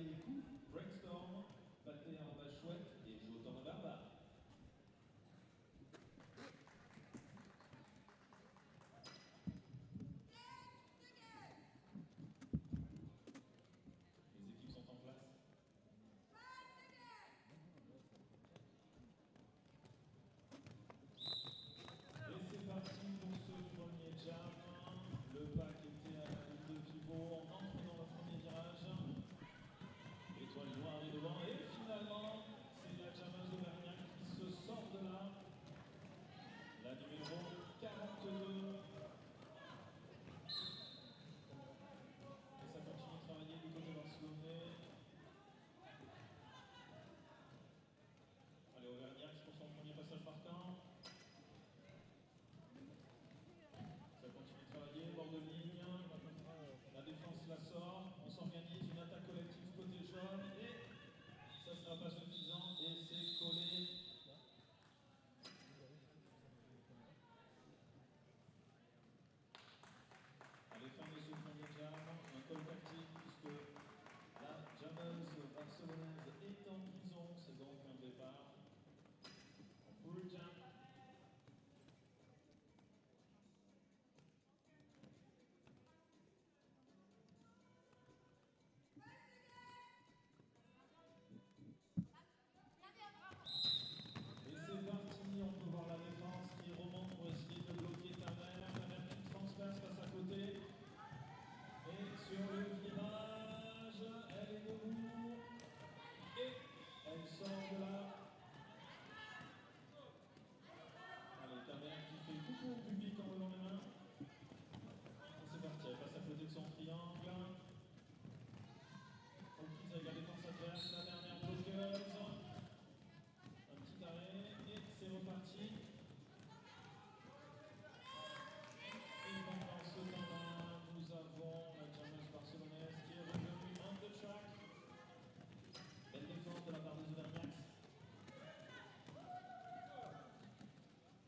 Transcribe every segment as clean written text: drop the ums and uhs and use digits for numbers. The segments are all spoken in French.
taper les coups, brainstorm, pâté en bas chouette et joue au temps verbal. Les équipes sont en place. Et c'est parti pour ce premier jam. Le pack était à la ligne de pivot, on entre dans le premier virage. Étoile noire est devant et finalement, c'est la jammeuse d'Auvergnat qui se sort de là. La numéro 42. Et ça continue de travailler du côté barcelonais. Allez, Auvergnat pour son premier passage partant. Ça continue de travailler, bord de ligne. La défense la sort. On s'organise, une attaque collective côté jaune. Et ça ne sera pas suffisant. Et c'est collé. Allez, fin de ce premier jam. Un call tactique puisque la jammeuse barcelonaise est en prison. C'est donc un départ en full jam. Et c'est parti, on peut voir la défense qui remonte pour essayer de bloquer Tamer. Tamer qui transperce, passe à côté. Et sur le virage, elle est debout. Et elle sort de là. Allez, Tamer qui fait coucou au public en levant les mains. Et c'est parti, elle passe à côté de son triangle. Reprise avec la défense adverse, la dernière bloqueuse. Un petit arrêt et c'est reparti. Et pendant ce temps-là, nous avons la jammeuse barcelonaise qui est revenue on the track. Belle défense de la part des Auvergnats.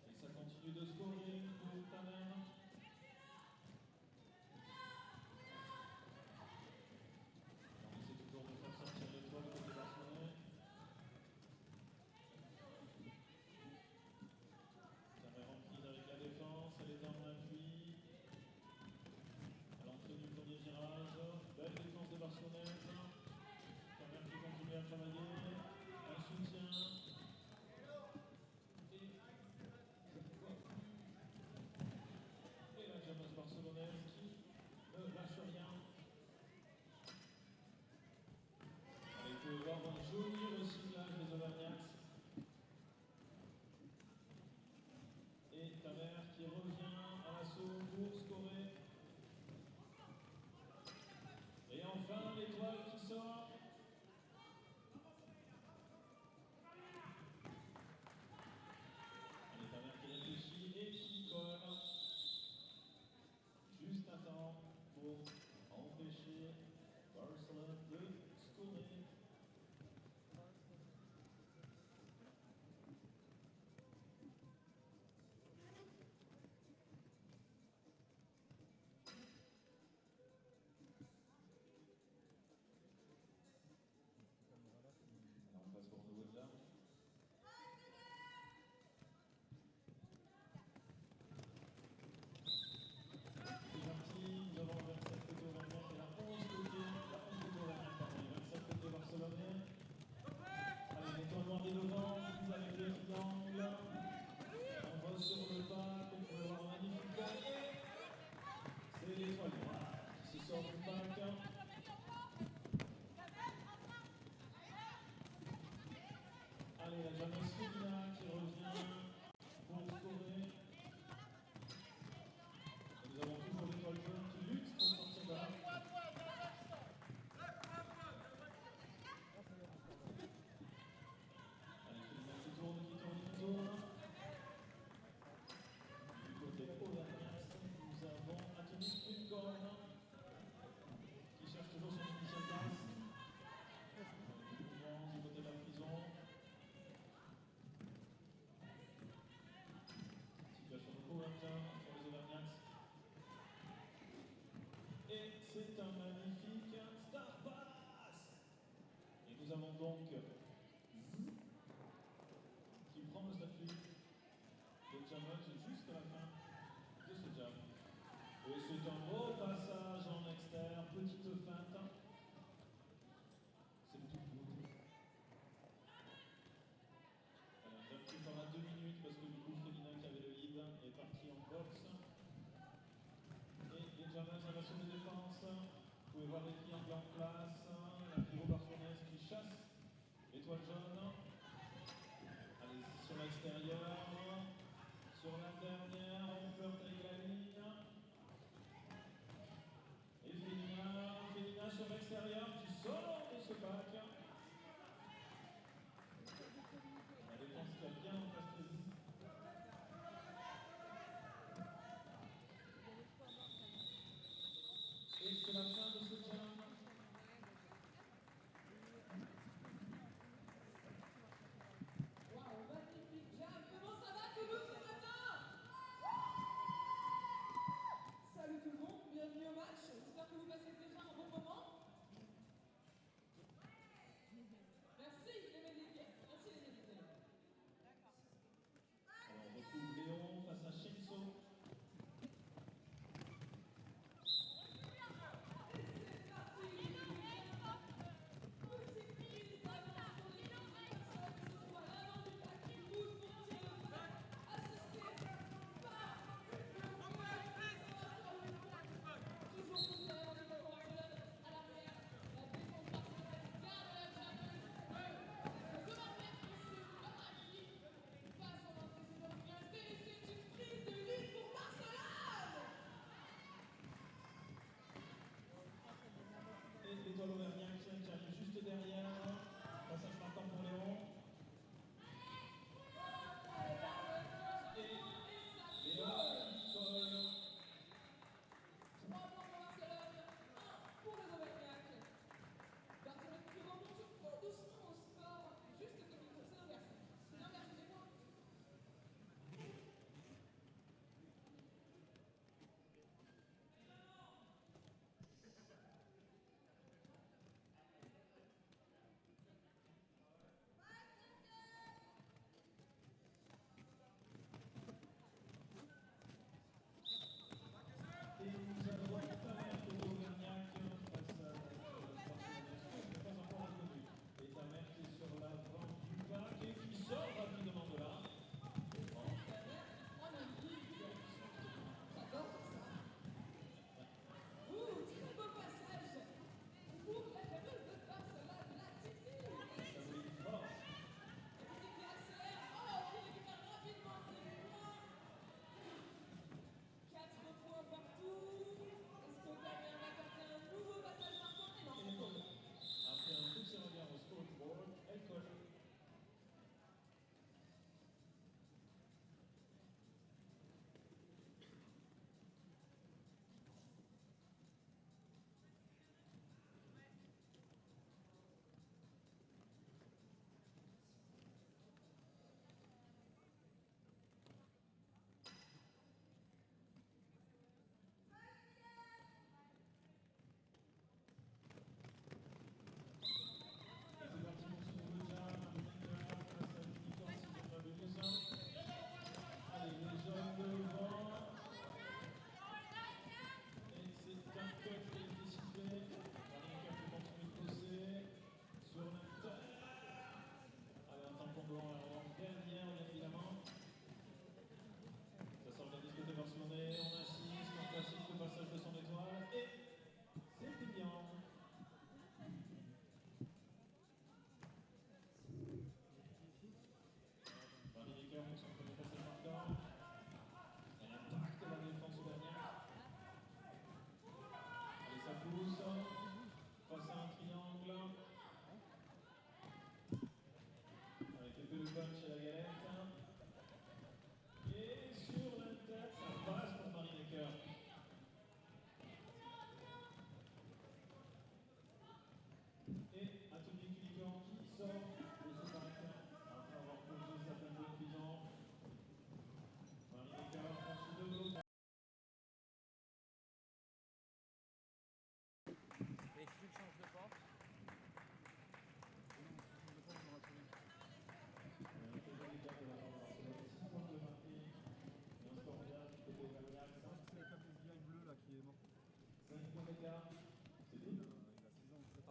Et ça continue de scorer pour Tamer. On essaie toujours de faire sortir l'étoile côté barcelonais. Tamer en prise avec la défense, elle est en appui. À l'entrée du premier virage, belle défense des barcelonaises. Tamer qui continue à travailler, un soutien. Et la jammeuse barcelonaise qui ne lâche rien. Allez, vous pouvez voir un joli recyclage des Auvergnats. Et Tamer qui revient à l'assaut pour scorer. Et enfin, l'étoile qui sort. Allez, Tamer qui réfléchit et qui colle. Juste à temps pour empêcher Barcelone de scorer. On passe pour un nouveau jam. C'est parti, nous avons le 27 côté Auvergnat et la 11 côté Auvergnat, pardon, les 27 côté barcelonais. Allez, les tournois des devant, vous avec les triangles. On va sur le pack, on peut avoir un magnifique gagné. C'est l'étoile noire qui se sort du pack. Allez, la jammeuse Félina qui revient pour scorer. Et nous avons toujours l'étoile jaune qui lutte pour sortir de là. Allez, Félina qui tourne. Du côté Auvergnat, nous avons Atomic Unicorn qui cherche toujours son initial passe. Du côté de la prison. Situation de Corentin pour les Auvergnats. Et c'est un magnifique Star Pass. Nous avons donc qui prend le statut de jammer jusqu'à la fin de ce jam. Et c'est un beau passage en externe, petite feinte. C'est le tout beau. Alors, jam qui fera 2 minutes parce que du coup, Félina qui avait le lead est parti en boxe. Et les jammers en version de défense. Vous pouvez voir les triangles en place. La pyro barcelonaise qui chasse l'étoile jaune. Allez, sur l'extérieur. Sur la dernière, on flirte avec la ligne. Et Félina sur l'extérieur qui sort de ce pack. La défense qui a bien encastré. Et c'est la fin de ce jam. Waouh, magnifique jam. Comment ça va Toulouse ce matin?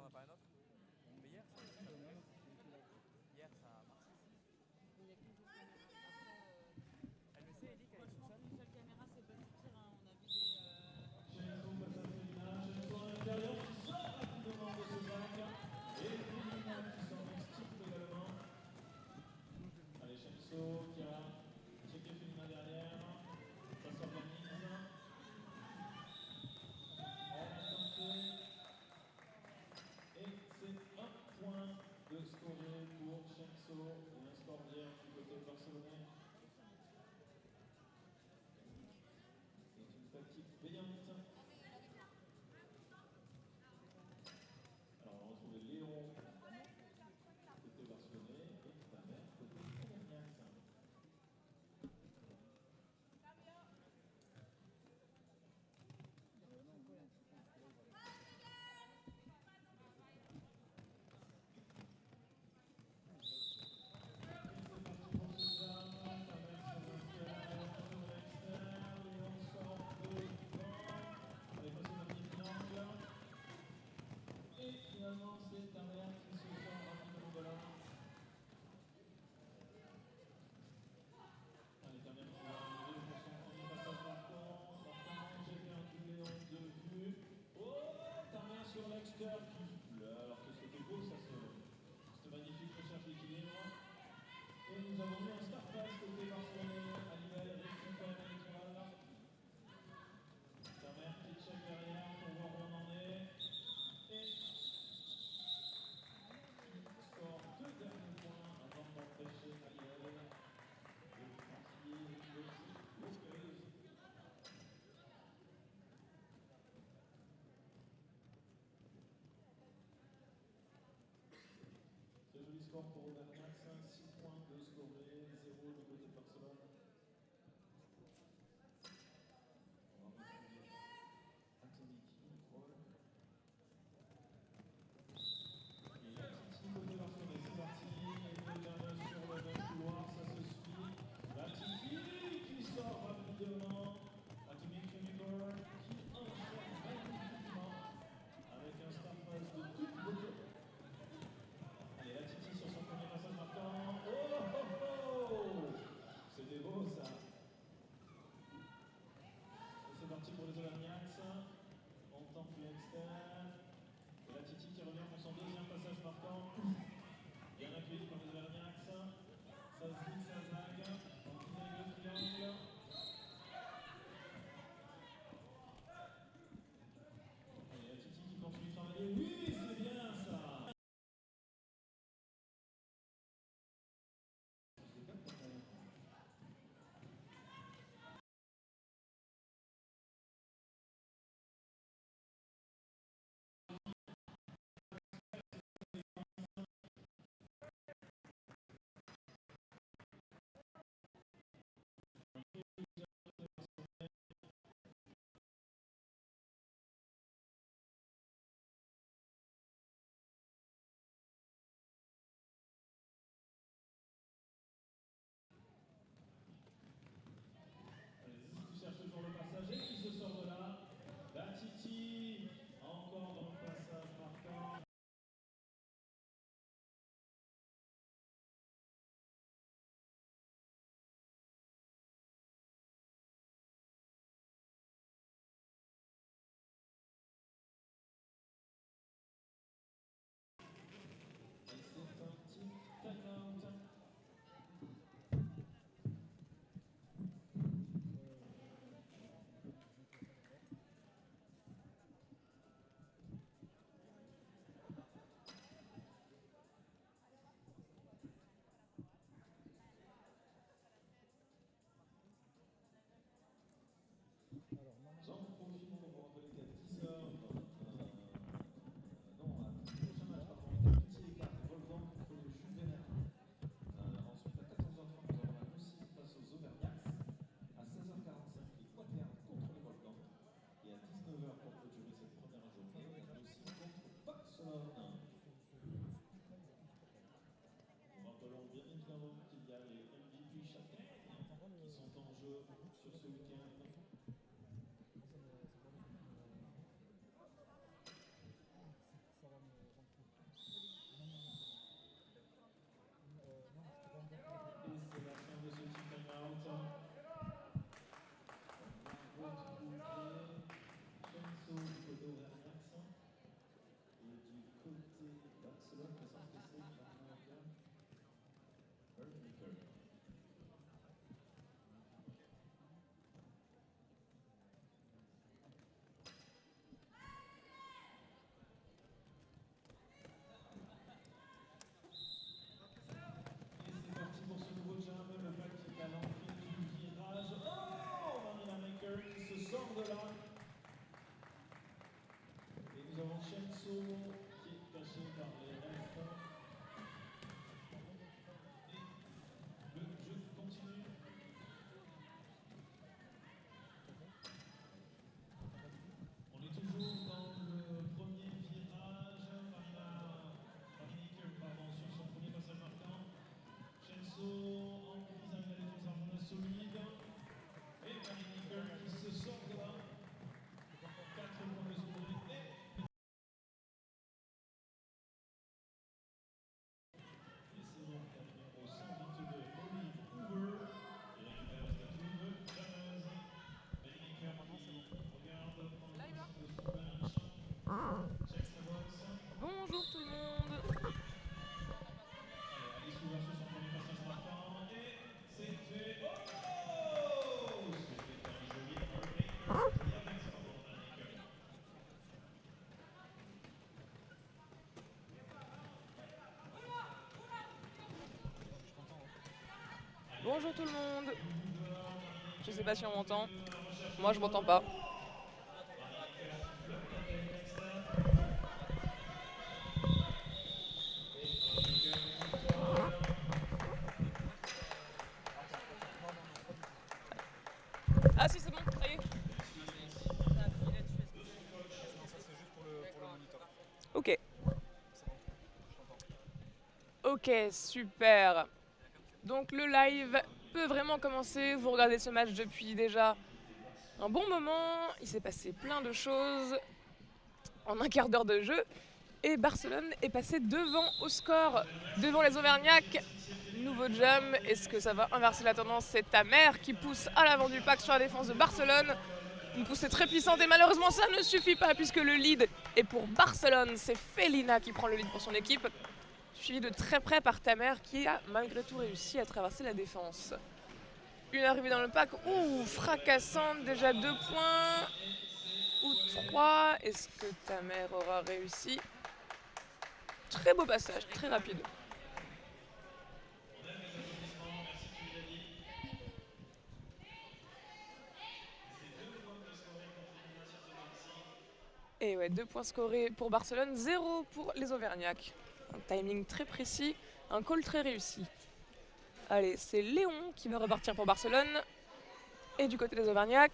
t'en as pas un autre? Mais hier, ça a hier, ça a marché. Il n'y a qu'une seule caméra. Après, Elle le sait, Ellie, qu'elle est toute franchement, seule? qu'une seule caméra, c'est pas si pire, hein. On a vu des. Chenso passe à Félina, Chenso à l'intérieur qui sort rapidement de ce bac. Et Félina qui s'en extirpe également. Allez, Chenso qui a checké Félina derrière. Ça s'organise. Elle a tenté. Et c'est un point de scoré pour Chenso. Et un score vierge du côté barcelonais. C'est une fatigue payante. Alors on va retrouver Léon côté barcelonais et Tamer côté Cagnac. Et finalement, c'est Tamer qui se sort rapidement de là. Allez, Tamer qui va arriver pour son premier passage marquant. Marquant, j'ai fait un doublé en deux vues. Oh, Tamer sur l'extérieur qui là, alors que c'était beau, ça cette magnifique recherche d'équilibre. Et nous avons eu un start pass côté barcelonais. Alibel récupère l'étoile. Tamer qui check derrière pour voir où on en est. Et score deux derniers points avant d'empêcher Alibel de franchir une petite bloqueuse. Très joli score pour Auvergnat, 6 points de scoré, 0 du côté de Barcelone. On va retrouver Anthony qui contrôle. Et la Titi côté barcelonais, c'est parti. Et le dernier sur le même couloir, ça se suit. La Titi qui sort rapidement. Atomic Unicorn qui enchaîne magnifiquement avec un start pass de toute beauté. Allez, la Titi sur son premier passage marquant. Oh oh oh! C'était beau ça. Et c'est parti pour les Auvergnats. On tente l'externe. Et la Titi qui revient pour son deuxième passage marquant. Bien accueilli par les Auvergnats. Ça se dit, ça zague. On finit le triangle. Et la Titi qui continue de travailler. Oui, c'est bien ça. Chenso qui est caché par les refs. Et le jeu continue. On est toujours dans le premier virage. Marinique sur son premier passage marquant. Chenso en visant la défense argennaise solide. Et Marinique qui se sort de là. 4 points de scorer. Et c'est donc la numéro 122, Olive Hoover, qui récupère le statut de jammeuse. Marinique regarde prendre Là, il va. le son de Souvenir. Check sa box. Bonjour tout le monde. Alice Hoover sur son premier passage marquant. Et c'est fait. Oh! C'était un joli break. Bonjour tout le monde. Je sais pas si on m'entend. Moi je m'entends pas. Ah si c'est bon, ça y est. Ok. Ok, super. Donc le live peut vraiment commencer. Vous regardez ce match depuis déjà un bon moment. Il s'est passé plein de choses en un quart d'heure de jeu. Et Barcelone est passé devant au score, devant les Auvergnats. Nouveau jam. Est-ce que ça va inverser la tendance? C'est Tamer qui pousse à l'avant du pack sur la défense de Barcelone. Une poussée très puissante et malheureusement ça ne suffit pas puisque le lead est pour Barcelone. C'est Felina qui prend le lead pour son équipe, suivi de très près par Tamer qui a malgré tout réussi à traverser la défense. Une arrivée dans le pack, fracassante, déjà 2 points ou 3. Est-ce que Tamer aura réussi? Très beau passage, très rapide. Et ouais, 2 points scorés pour Barcelone, 0 pour les Auvergnats. Un timing très précis, un call très réussi. Allez, c'est Léon qui va repartir pour Barcelone. Et du côté des Auvergnats,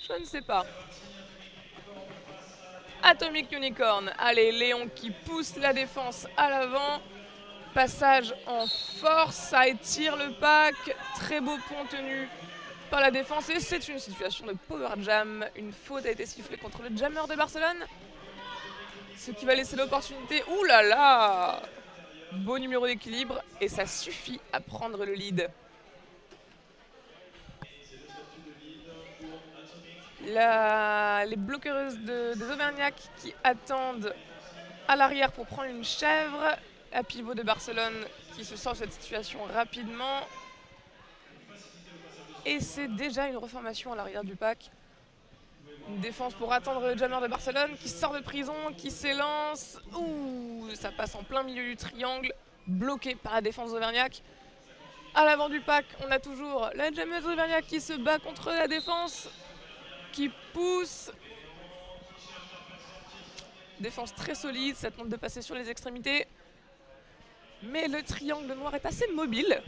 je ne sais pas. Atomic Unicorn. Allez, Léon qui pousse la défense à l'avant. Passage en force, ça étire le pack. Très beau pont tenu par la défense. Et c'est une situation de power jam. Une faute a été sifflée contre le jammer de Barcelone. Ce qui va laisser l'opportunité. Ouh là là! Beau numéro d'équilibre. Et ça suffit à prendre le lead. Les bloqueuses des Auvergnats qui attendent à l'arrière pour prendre une chèvre. À pivot de Barcelone qui se sort de cette situation rapidement. Et c'est déjà une reformation à l'arrière du pack. Une défense pour attendre le jammer de Barcelone qui sort de prison, qui s'élance. Ouh, ça passe en plein milieu du triangle, bloqué par la défense d'Auvergnat. À l'avant du pack, on a toujours la jammeuse d'Auvergnat qui se bat contre la défense, qui pousse. Défense très solide, ça tente de passer sur les extrémités. Mais le triangle noir est assez mobile.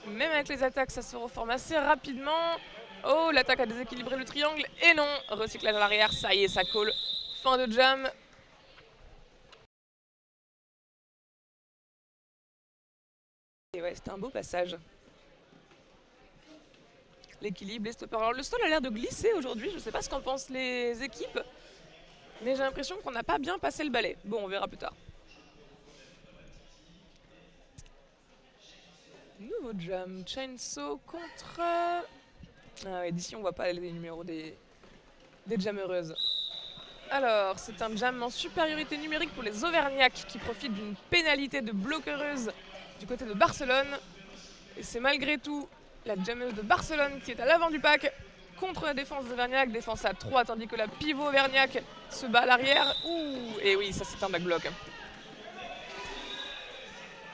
Même avec les attaques, ça se reforme assez rapidement. Oh, l'attaque a déséquilibré le triangle. Et non, recyclage à l'arrière, ça y est, ça colle. Fin de jam. Et ouais, c'était un beau passage. L'équilibre, les stoppers. Alors le sol a l'air de glisser aujourd'hui, je ne sais pas ce qu'en pensent les équipes. Mais j'ai l'impression qu'on n'a pas bien passé le balai. Bon, on verra plus tard. Nouveau jam, Chainsaw contre... Ah ouais, d'ici on voit pas les numéros des jammereuses. Alors, c'est un jam en supériorité numérique pour les Auvergnats qui profitent d'une pénalité de bloqueuse du côté de Barcelone. Et c'est malgré tout la jammeuse de Barcelone qui est à l'avant du pack contre la défense d'Auvergnat, défense à 3, tandis que la pivot Auvergnat se bat à l'arrière. Ouh, et oui, ça c'est un backblock.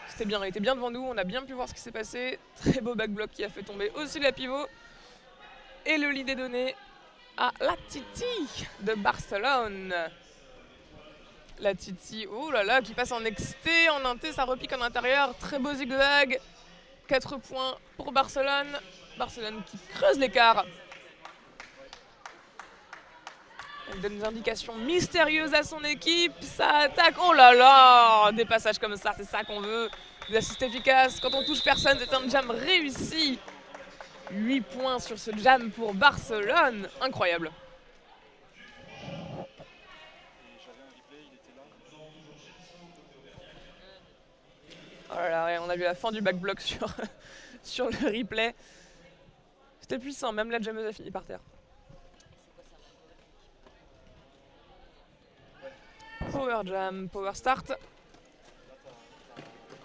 C'était bien, il était bien devant nous, on a bien pu voir ce qui s'est passé. Très beau backblock qui a fait tomber aussi la pivot. Et le lead est donné à la Titi de Barcelone. La Titi, oh là là, qui passe en exté, en inté, ça repique en intérieur. Très beau zigzag. 4 points pour Barcelone. Barcelone qui creuse l'écart. Elle donne des indications mystérieuses à son équipe. Ça attaque. Oh là là, des passages comme ça, c'est ça qu'on veut. Des assists efficaces. Quand on touche personne, c'est un jam réussi. 8 points sur ce jam pour Barcelone. Incroyable. Oh là là, ouais, on a vu la fin du backblock sur le replay. C'était puissant, même la jammeuse a fini par terre. Power jam, power start.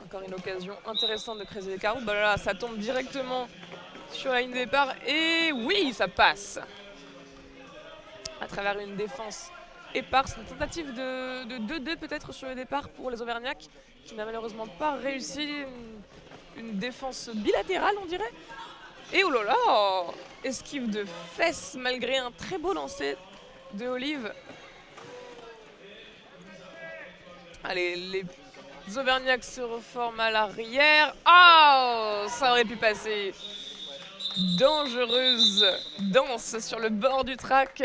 Encore une occasion intéressante de creuser l'écart. Oh bah là, ça tombe directement sur la ligne de départ. Et oui, ça passe. À travers une défense éparse. Une tentative de 2-2 peut-être sur le départ pour les Auvergnats, qui n'a malheureusement pas réussi. Une défense bilatérale, on dirait. Et oh là là, esquive de fesses malgré un très beau lancer de Olive. Allez, les Auvergnats se reforment à l'arrière. Oh, ça aurait pu passer. Dangereuse danse sur le bord du track.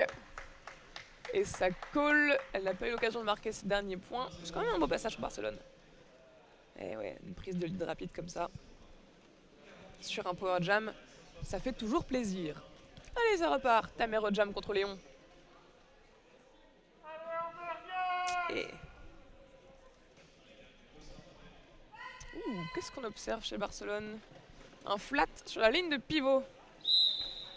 Et ça colle. Elle n'a pas eu l'occasion de marquer ses derniers points. C'est quand même un beau passage pour Barcelone. Et ouais, une prise de lead rapide comme ça. Sur un power jam, ça fait toujours plaisir. Allez, ça repart. Tamer au jam contre Léon. Et... qu'est-ce qu'on observe chez Barcelone? Un flat sur la ligne de pivot.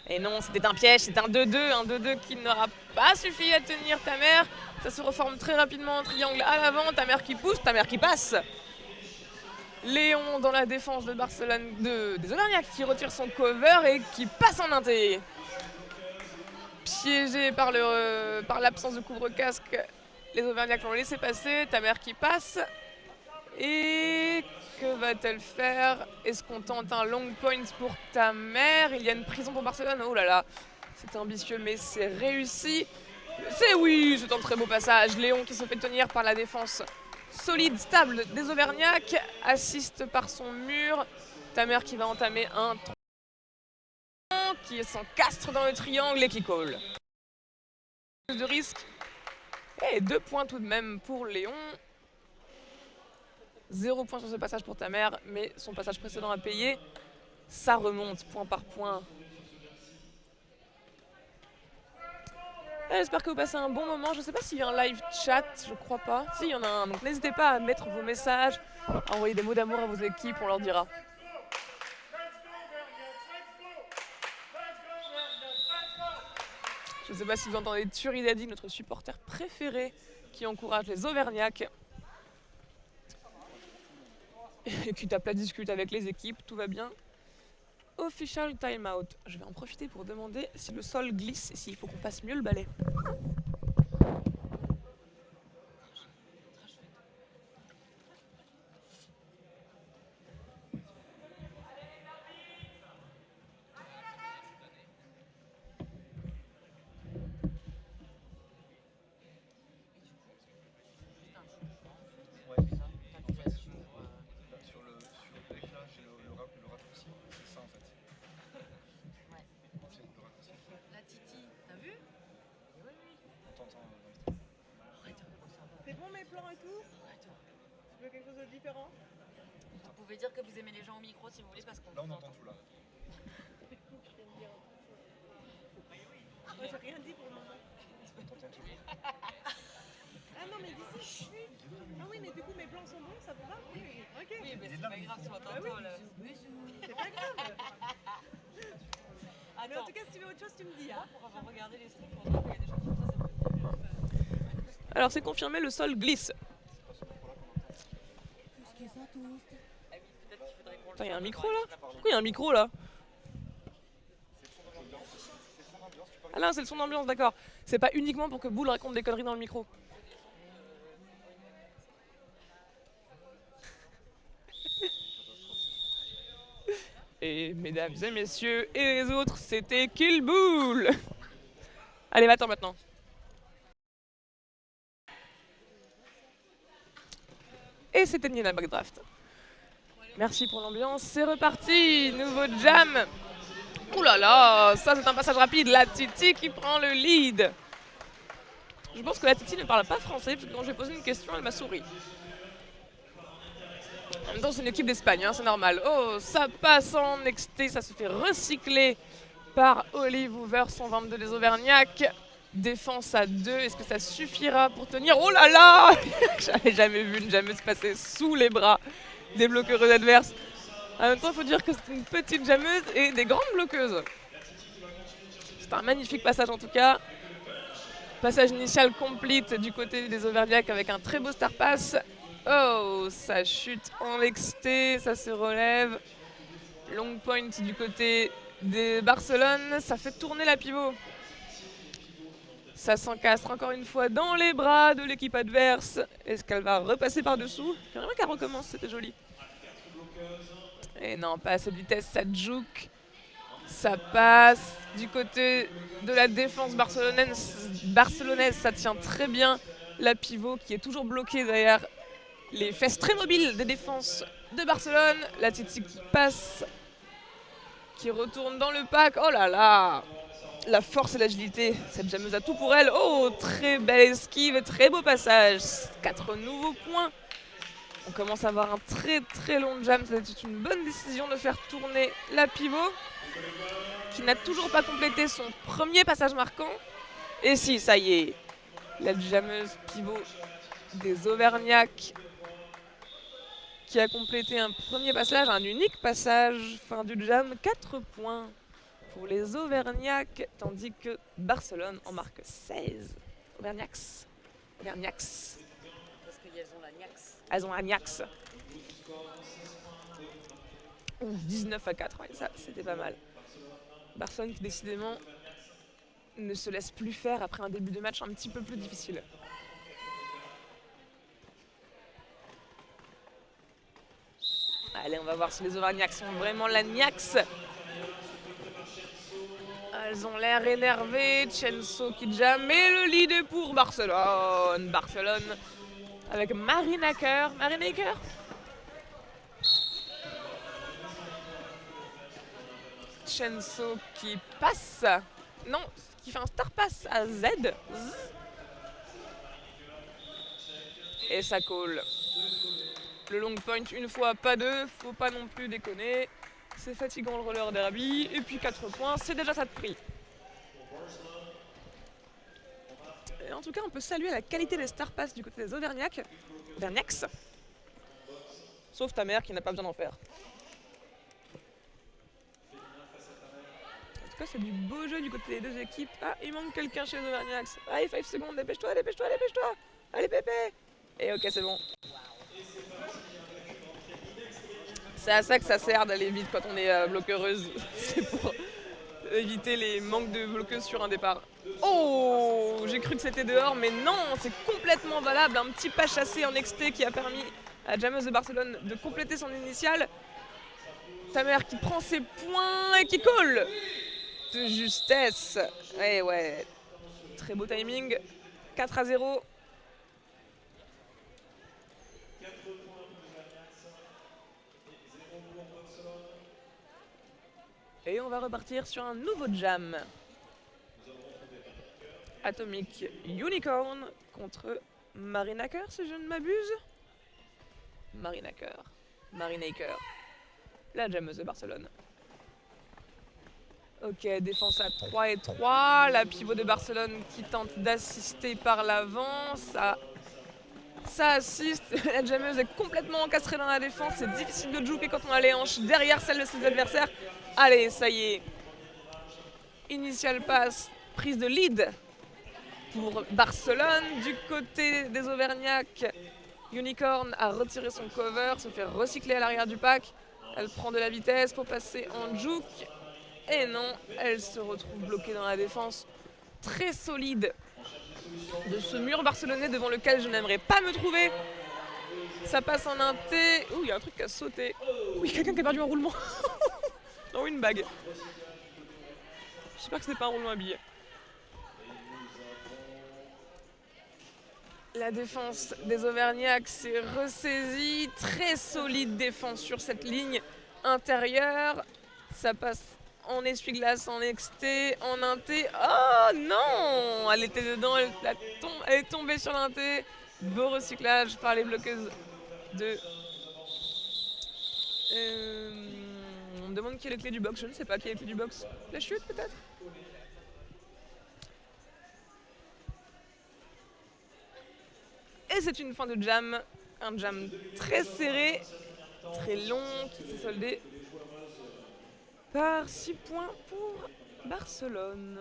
Et non, c'était un piège, c'est un 2-2. Un 2-2 qui n'aura pas suffi à tenir Tamer. Ça se reforme très rapidement en triangle à l'avant. Tamer qui pousse, Tamer qui passe. Léon dans la défense de Barcelone, des Auvergnats, qui retire son cover et qui passe en inté. Piégé par l'absence de couvre-casque, les Auvergnats l'ont laissé passer. Tamer qui passe. Et que va-t-elle faire? Est-ce qu'on tente un long point pour Tamer? Il y a une prison pour Barcelone. Oh là là, c'est ambitieux, mais c'est réussi. C'est un très beau passage. Léon qui se fait tenir par la défense solide, stable des Auvergnats, assiste par son mur. Tamer qui va entamer un 3 qui s'encastre dans le triangle et qui colle. De risque. Et 2 points tout de même pour Léon. 0 point sur ce passage pour Tamer, mais son passage précédent a payé. Ça remonte point par point. J'espère que vous passez un bon moment. Je ne sais pas s'il y a un live chat, je crois pas. Si, il y en a un. Donc n'hésitez pas à mettre vos messages, à envoyer des mots d'amour à vos équipes, on leur dira. Je ne sais pas si vous entendez Turidadi, notre supporter préféré, qui encourage les Auvergnats. Et qui tape la discute avec les équipes, tout va bien. Official timeout. Je vais en profiter pour demander si le sol glisse et s'il faut qu'on passe mieux le balai. Vous pouvez dire que vous aimez les gens au micro si vous voulez, parce qu'on là on entend tout là. Moi j'ai rien dit pour le moment. Ah non mais d'ici. Ah oui mais du coup mes plans sont bons, ça vous va? Oui. Ok. Oui mais c'est pas grave si on entend oui. là. C'est pas grave. Attends. Mais en tout cas si tu veux autre chose tu me dis. Hein. Pour avoir regardé les streams, pour voir qu'il y a des gens comme ça. Alors c'est confirmé, le sol glisse. Attends, il y a un micro là? Pourquoi il y a un micro là? Ah non, c'est le son d'ambiance, d'accord. C'est pas uniquement pour que Boule raconte des conneries dans le micro. Et mesdames et messieurs, et les autres, c'était Kill Bull. Allez, va-t'en maintenant. Et c'était Nina Backdraft. Merci pour l'ambiance, c'est reparti. Nouveau jam. Ouh là là, ça c'est un passage rapide. La Titi qui prend le lead. Je pense que la Titi ne parle pas français, parce que quand je lui ai posé une question, elle m'a souri. En même temps, c'est une équipe d'Espagne, hein, c'est normal. Oh, ça passe en XT, ça se fait recycler par Olive Hoover, 122 des Auvergnats. Défense à 2, est-ce que ça suffira pour tenir? Oh là là J'avais jamais vu une jammeuse passer sous les bras des bloqueuses adverses. En même temps, il faut dire que c'est une petite jammeuse et des grandes bloqueuses. C'est un magnifique passage en tout cas. Passage initial complete du côté des Auvergnats avec un très beau star pass. Oh, ça chute en XT, ça se relève. Long point du côté de Barcelone, ça fait tourner la pivot. Ça s'encastre encore une fois dans les bras de l'équipe adverse. Est-ce qu'elle va repasser par-dessous? J'aimerais qu'elle recommence, c'était joli. Et non, pas assez de vitesse, ça juke. Ça passe du côté de la défense barcelonaise, ça tient très bien la pivot qui est toujours bloquée derrière les fesses très mobiles des défenses de Barcelone. La Titi qui passe, qui retourne dans le pack. Oh là là, la force et l'agilité, cette jammeuse a tout pour elle. Oh, très belle esquive, très beau passage. 4 nouveaux points. On commence à avoir un très très long jam. C'était une bonne décision de faire tourner la pivot, qui n'a toujours pas complété son premier passage marquant. Et si, ça y est, la jammeuse pivot des Auvergnats qui a complété un premier passage, un unique passage, fin du jam, 4 points pour les Auvergnats, tandis que Barcelone en marque 16. Auvergnats. Parce qu'elles ont la niax. Elles ont un Niax. 19 à 4, ouais, ça c'était pas mal. Barcelone qui décidément ne se laisse plus faire après un début de match un petit peu plus difficile. Allez, on va voir si les Auvergnats sont vraiment la Niax. Elles ont l'air énervées. Chenso qui jam, mais le lead est pour Barcelone. Barcelone avec Marinaker. Chenso qui passe. Non, qui fait un star pass à Z. Et ça colle. Le long point une fois, pas deux. Faut pas non plus déconner. C'est fatigant le roller derby. Et puis 4 points, c'est déjà ça de prix. Et en tout cas, on peut saluer la qualité des star pass du côté des Auvergnats. Sauf ta mère qui n'a pas besoin d'en faire. En tout cas, c'est du beau jeu du côté des deux équipes. Ah, il manque quelqu'un chez les Auvergnats. Allez, 5 secondes, dépêche-toi. Allez, Pépé. Et ok, c'est bon. C'est à ça que ça sert d'aller vite quand on est bloqueuse. C'est pour éviter les manques de bloqueuses sur un départ. Oh, j'ai cru que c'était dehors, mais non, c'est complètement valable. Un petit pas chassé en XT qui a permis à la jammeuse de Barcelone de compléter son initial. Tamer qui prend ses points et qui colle de justesse. Ouais, très beau timing. 4 à 0. Et on va repartir sur un nouveau jam. Atomic Unicorn contre Marinaker, si je ne m'abuse. Marinaker. La jammeuse de Barcelone. Ok, défense à 3 et 3. La pivot de Barcelone qui tente d'assister par l'avant. Ça assiste. La jammeuse est complètement encastrée dans la défense. C'est difficile de juker quand on a les hanches derrière celle de ses adversaires. Allez, ça y est. Initial pass, prise de lead pour Barcelone. Du côté des Auvergnats, Unicorn a retiré son cover, se fait recycler à l'arrière du pack. Elle prend de la vitesse pour passer en juke. Et non, elle se retrouve bloquée dans la défense très solide de ce mur barcelonais devant lequel je n'aimerais pas me trouver. Ça passe en inté. Ouh, il y a un truc qui a sauté. Oui, quelqu'un qui a perdu un roulement. Non, une bague. J'espère que ce n'est pas un roulement à billets. La défense des Auvergnats s'est ressaisie. Très solide défense sur cette ligne intérieure. Ça passe en essuie-glace, en exté, en inté. Oh non! Elle était dedans, elle est tombée sur l'inté. Beau recyclage par les bloqueuses de... on me demande qui est les clés du box. Je ne sais pas qui est les clés du box. La chute peut-être? Et c'est une fin de jam. Un jam très serré, très long, qui s'est soldé par 6 points pour Barcelone.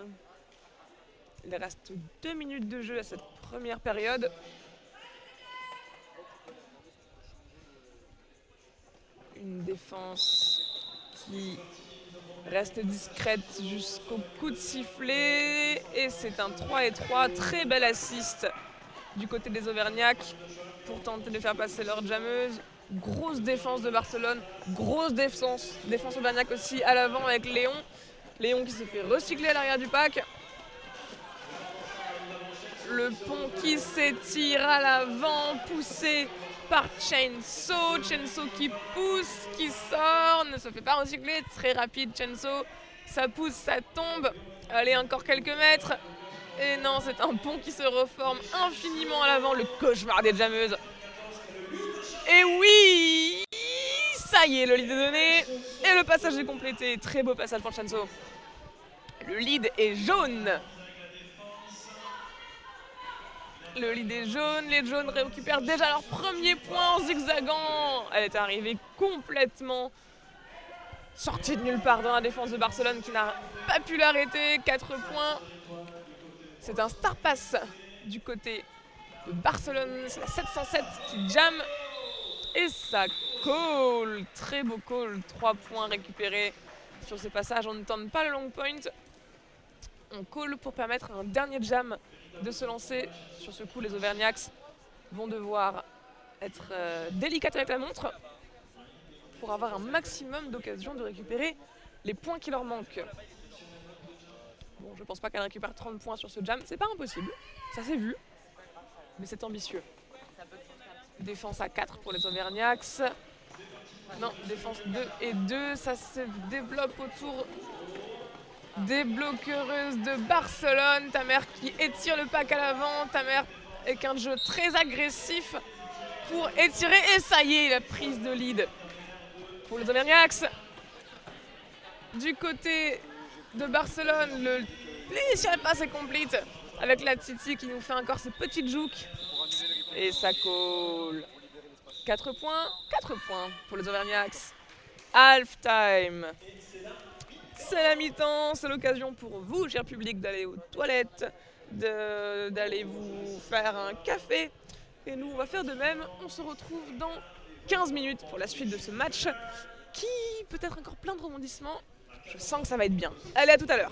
Il reste 2 minutes de jeu à cette première période. Une défense qui reste discrète jusqu'au coup de sifflet. Et c'est un 3-3, très bel assist du côté des Auvergnats pour tenter de faire passer leur jammeuse. Grosse défense de Barcelone, grosse défense Auvergnat aussi à l'avant avec Léon. Léon qui se fait recycler à l'arrière du pack. Le pont qui s'étire à l'avant, poussé par Chainsaw. Chainsaw qui pousse, qui sort, ne se fait pas recycler. Très rapide Chainsaw, ça pousse, ça tombe. Allez, encore quelques mètres. Et non, c'est un pont qui se reforme infiniment à l'avant, le cauchemar des jameuses. Et oui, ça y est, le lead est donné et le passage est complété. Très beau passage pour Chainsaw. Le lead est jaune. Le lead est jaune, les jaunes récupèrent déjà leur premier point en zigzagant. Elle est arrivée complètement sortie de nulle part dans la défense de Barcelone qui n'a pas pu l'arrêter. 4 points. C'est un star pass du côté de Barcelone. C'est la 707 qui jamme. Et ça call. Très beau call. 3 points récupérés sur ce passage. On ne tente pas le long point. On call pour permettre à un dernier jam de se lancer. Sur ce coup, les Auvergnats vont devoir être délicates avec la montre pour avoir un maximum d'occasions de récupérer les points qui leur manquent. Bon, je pense pas qu'elle récupère 30 points sur ce jam. C'est pas impossible, ça s'est vu, mais c'est ambitieux. Défense à 4 pour les Auvergnats. Non, défense 2 et 2, ça se développe autour des bloqueuses de Barcelone. Tamer qui étire le pack à l'avant. Tamer avec un jeu très agressif pour étirer. Et ça y est, la prise de lead pour les Auvergnats. Du côté de Barcelone, l'initial pass est complète avec la Titi qui nous fait encore ses petites jouques. Et ça colle. 4 points pour les Auvergnats. Half time. C'est la mi-temps, c'est l'occasion pour vous, cher public, d'aller aux toilettes, d'aller vous faire un café. Et nous, on va faire de même. On se retrouve dans 15 minutes pour la suite de ce match qui peut être encore plein de rebondissements. Je sens que ça va être bien. Allez, à tout à l'heure.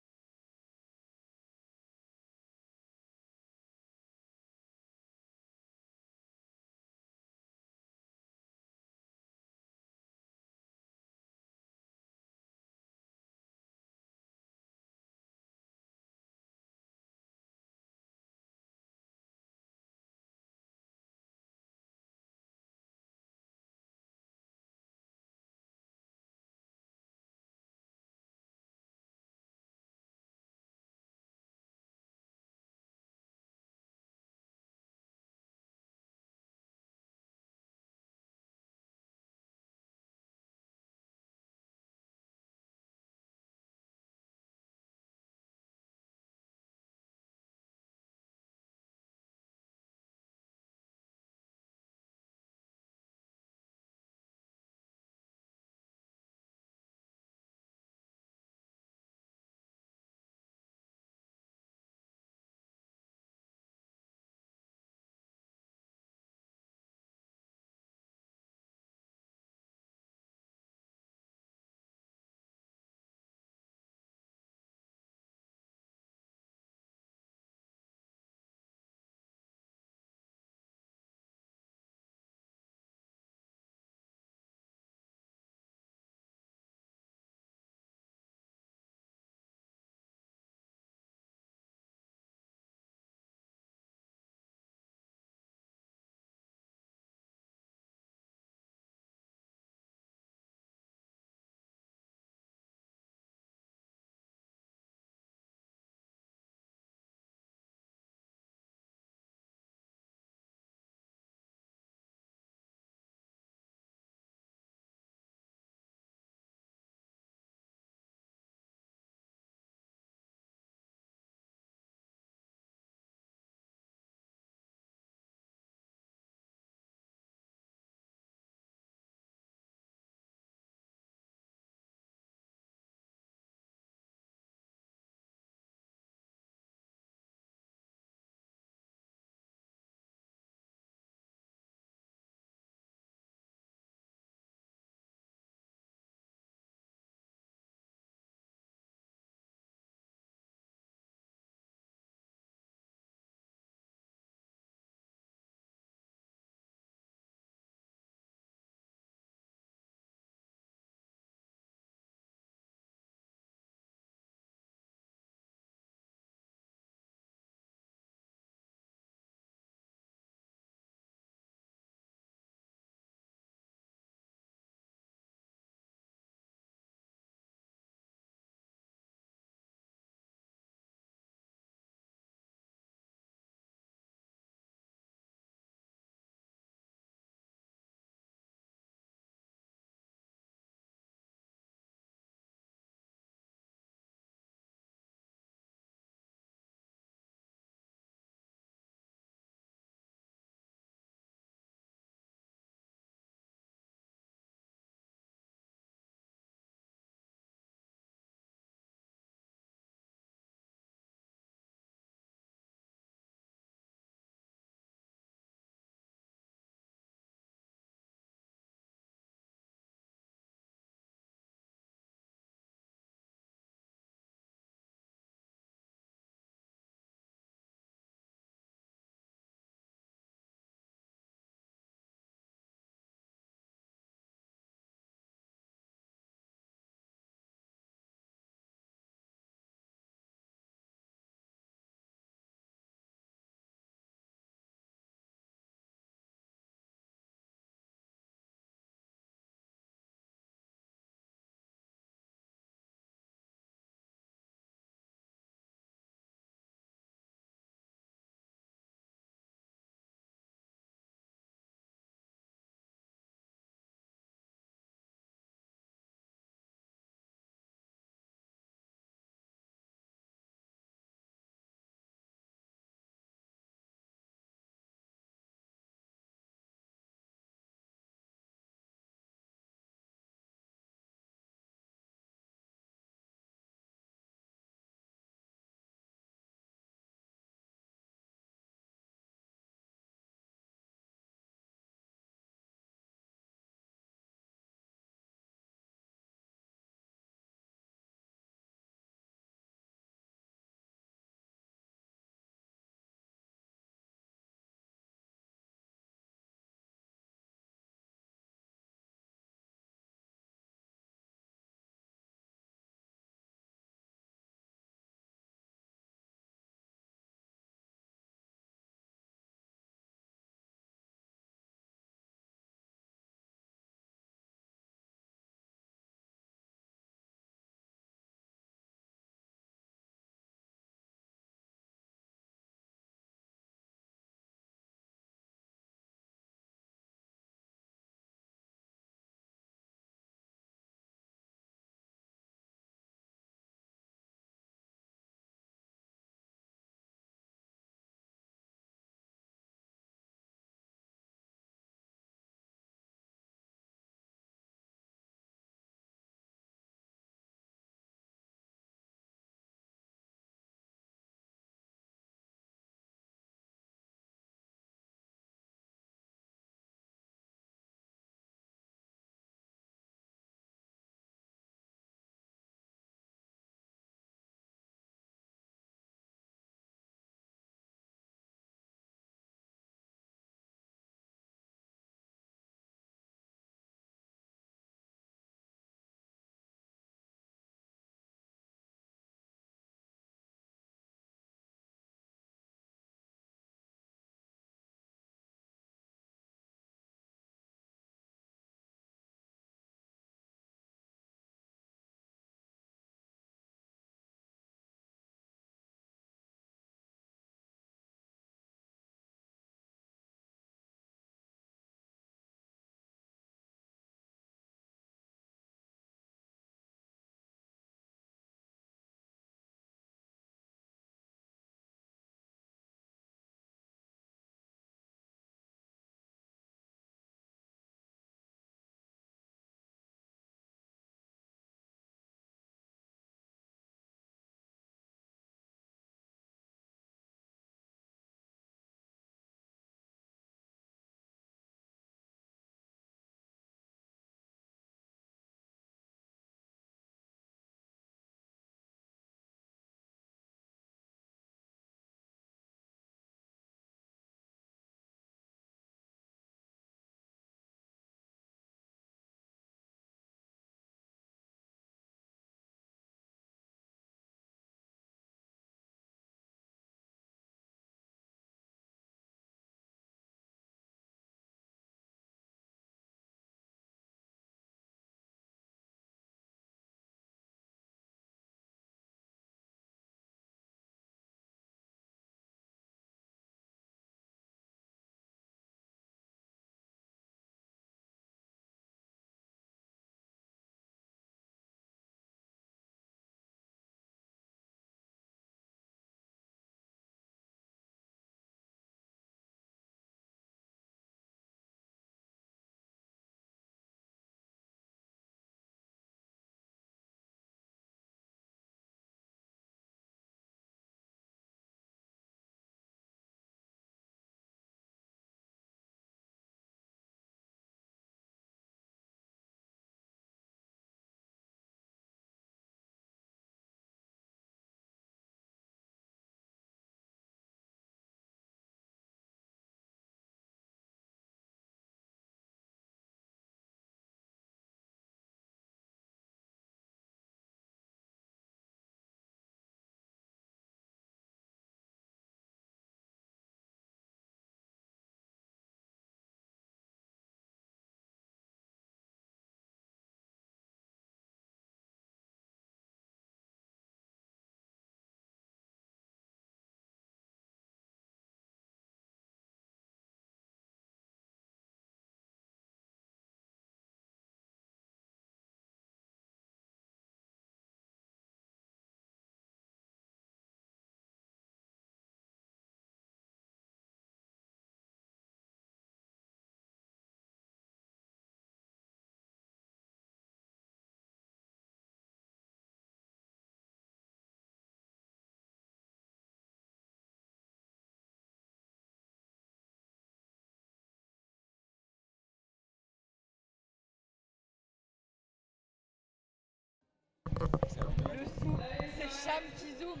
Le sou, c'est Cham qui zoome.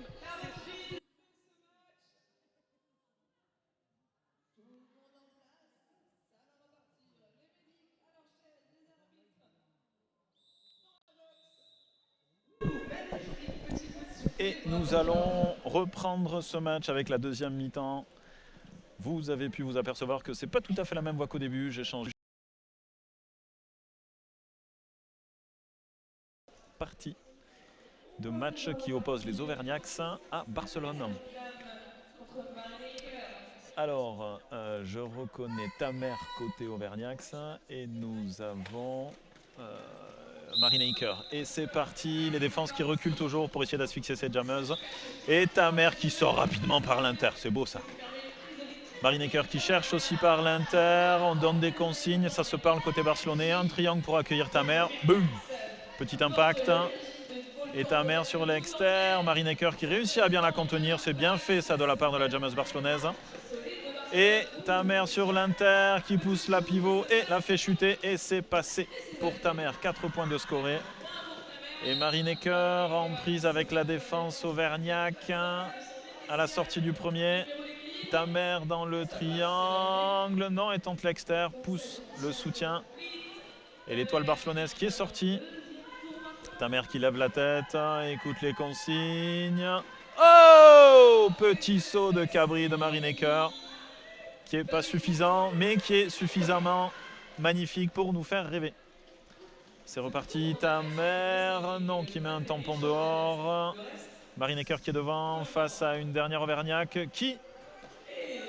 Et nous allons reprendre ce match avec la deuxième mi-temps. Vous avez pu vous apercevoir que c'est pas tout à fait la même voix qu'au début. J'ai changé partie de match qui oppose les Auvergnats à Barcelone. Alors, je reconnais Tamer côté Auvergnats et nous avons Marinaker. Et c'est parti, les défenses qui reculent toujours pour essayer d'asphyxier cette jammeuse. Et Tamer qui sort rapidement par l'Inter, c'est beau ça. Marinaker qui cherche aussi par l'Inter, on donne des consignes, ça se parle côté barcelonais. Un triangle pour accueillir Tamer, boum, petit impact. Et Tamer sur l'extérieur, Marinaker qui réussit à bien la contenir, c'est bien fait ça de la part de la jammeuse barcelonaise. Et Tamer sur l'Inter qui pousse la pivot et la fait chuter et c'est passé pour Tamer, 4 points de scoré. Et Marinaker en prise avec la défense auvergnac à la sortie du premier. Tamer dans le triangle, non, et tente l'extérieur, pousse le soutien. Et l'étoile barcelonaise qui est sortie. Tamer qui lève la tête, écoute les consignes. Oh, petit saut de cabri de Marinaker qui n'est pas suffisant, mais qui est suffisamment magnifique pour nous faire rêver. C'est reparti, Tamer, non, qui met un tampon dehors. Marinaker qui est devant, face à une dernière Auvergnat qui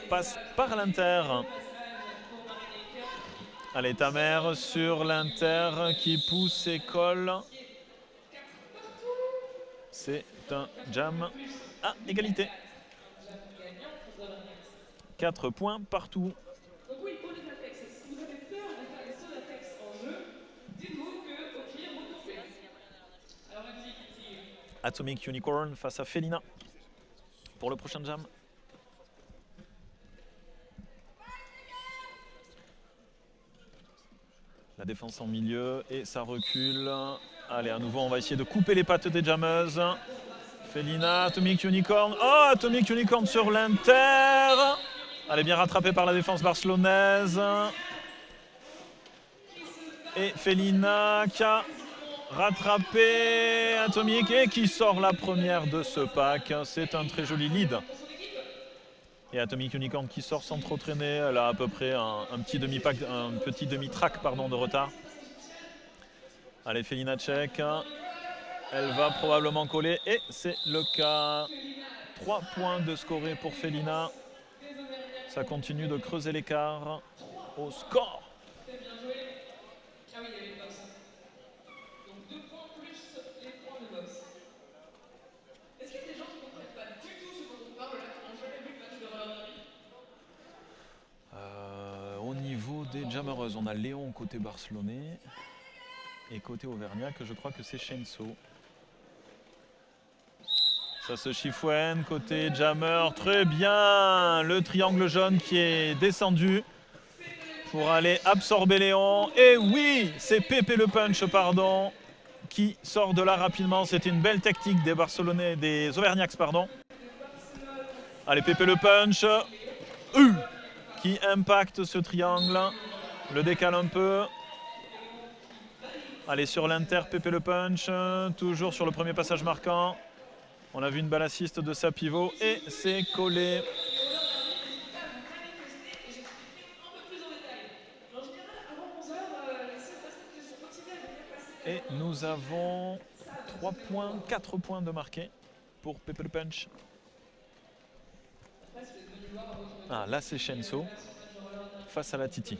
passe par l'Inter. Allez, Tamer sur l'Inter qui pousse et colle. C'est un jam à égalité. 4 points partout. Donc oui, pour les Apex, si vous avez peur de faire les sauts d'Apex en jeu, dites-vous que au pire, vous tombez. Alors Atomic Unicorn face à Felina pour le prochain jam. La défense en milieu et ça recule. Allez, à nouveau, on va essayer de couper les pattes des jammeuses. Felina, Atomic Unicorn. Oh, Atomic Unicorn sur l'Inter. Elle est bien rattrapée par la défense barcelonaise. Et Felina qui a rattrapé Atomic et qui sort la première de ce pack. C'est un très joli lead. Et Atomic Unicorn qui sort sans trop traîner. Elle a à peu près un petit demi-track de retard. Allez, Felina check. Elle va probablement coller et c'est le cas. 3 points de scoré pour Felina. Ça continue de creuser l'écart au score. Au niveau des jammereuses, on a Léon côté barcelonais et côté auvergnat, que je crois que c'est Shenso. Ça se chifouine côté jammer, très bien. Le triangle jaune qui est descendu pour aller absorber Léon. Et oui, c'est Pepe le Punch, pardon, qui sort de là rapidement. C'était une belle tactique des Barcelonais, des Auvergnats, pardon. Allez, Pepe le Punch. Qui impacte ce triangle, le décale un peu. Allez, sur l'Inter, Pepe le Punch, toujours sur le premier passage marquant. On a vu une balle assiste de sa pivot et c'est collé. Et nous avons 3 points, 4 points de marqué pour Pepe le Punch. Ah, là c'est Shenso face à la Titi.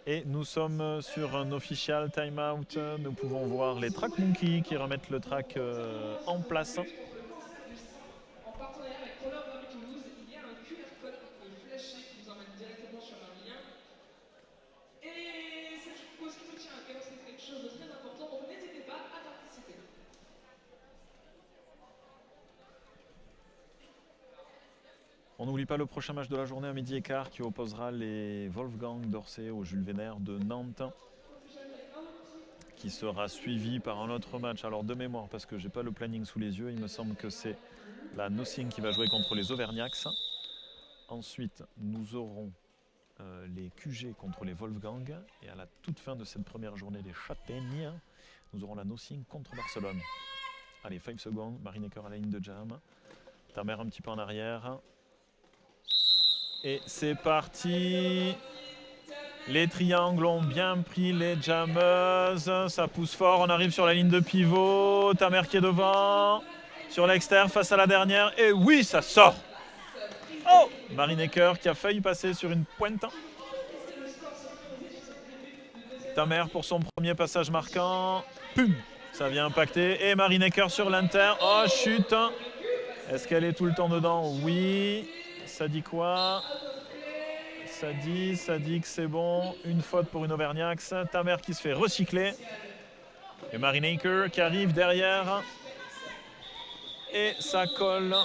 Et nous sommes sur un official timeout. Nous pouvons voir les track monkeys qui remettent le track en place. En partenariat avec Roller Derby Toulouse, il y a un QR code que vous pouvez flasher qui vous emmène directement sur un lien. Et c'est une cause qui nous tient à cœur, c'est quelque chose de très important, donc n'hésitez pas à participer. On n'oublie pas le prochain match de la journée à 12h15 qui opposera les Wolfgang d'Orsay au Jules Vénère de Nantes, qui sera suivi par un autre match. Alors de mémoire, parce que j'ai pas le planning sous les yeux, il me semble que c'est la Nossing qui va jouer contre les Auvergnats. Ensuite, nous aurons les QG contre les Wolfgang. Et à la toute fin de cette première journée des Châtaignes, nous aurons la Nossing contre Barcelone. Allez, 5 secondes, Marinecker à la ligne de jam. Ta mère un petit peu en arrière. Et c'est parti. Les triangles ont bien pris les jammeuses. Ça pousse fort. On arrive sur la ligne de pivot. Ta mère qui est devant. Sur l'extérieur face à la dernière. Et oui, ça sort. Oh, Marinecker qui a failli passer sur une pointe. Ta mère pour son premier passage marquant. Pum, ça vient impacter. Et Marinecker sur l'Inter. Oh, chute. Est-ce qu'elle est tout le temps dedans? Oui. Ça dit quoi? Ça dit que c'est bon. Une faute pour une Auvergnat. Ta mère qui se fait recycler. Et Marinecker qui arrive derrière. Et ça colle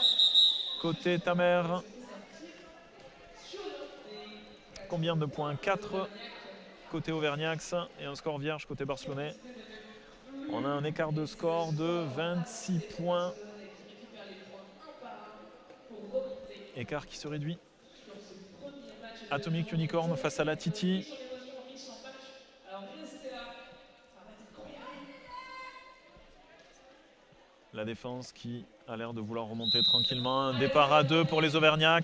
côté ta mère. Combien de points? 4 côté Auvergnat et un score vierge côté barcelonais. On a un écart de score de 26 points. Écart qui se réduit. Atomic Unicorn face à la Titi. La défense qui a l'air de vouloir remonter tranquillement. Un départ à 2 pour les Auvergnats.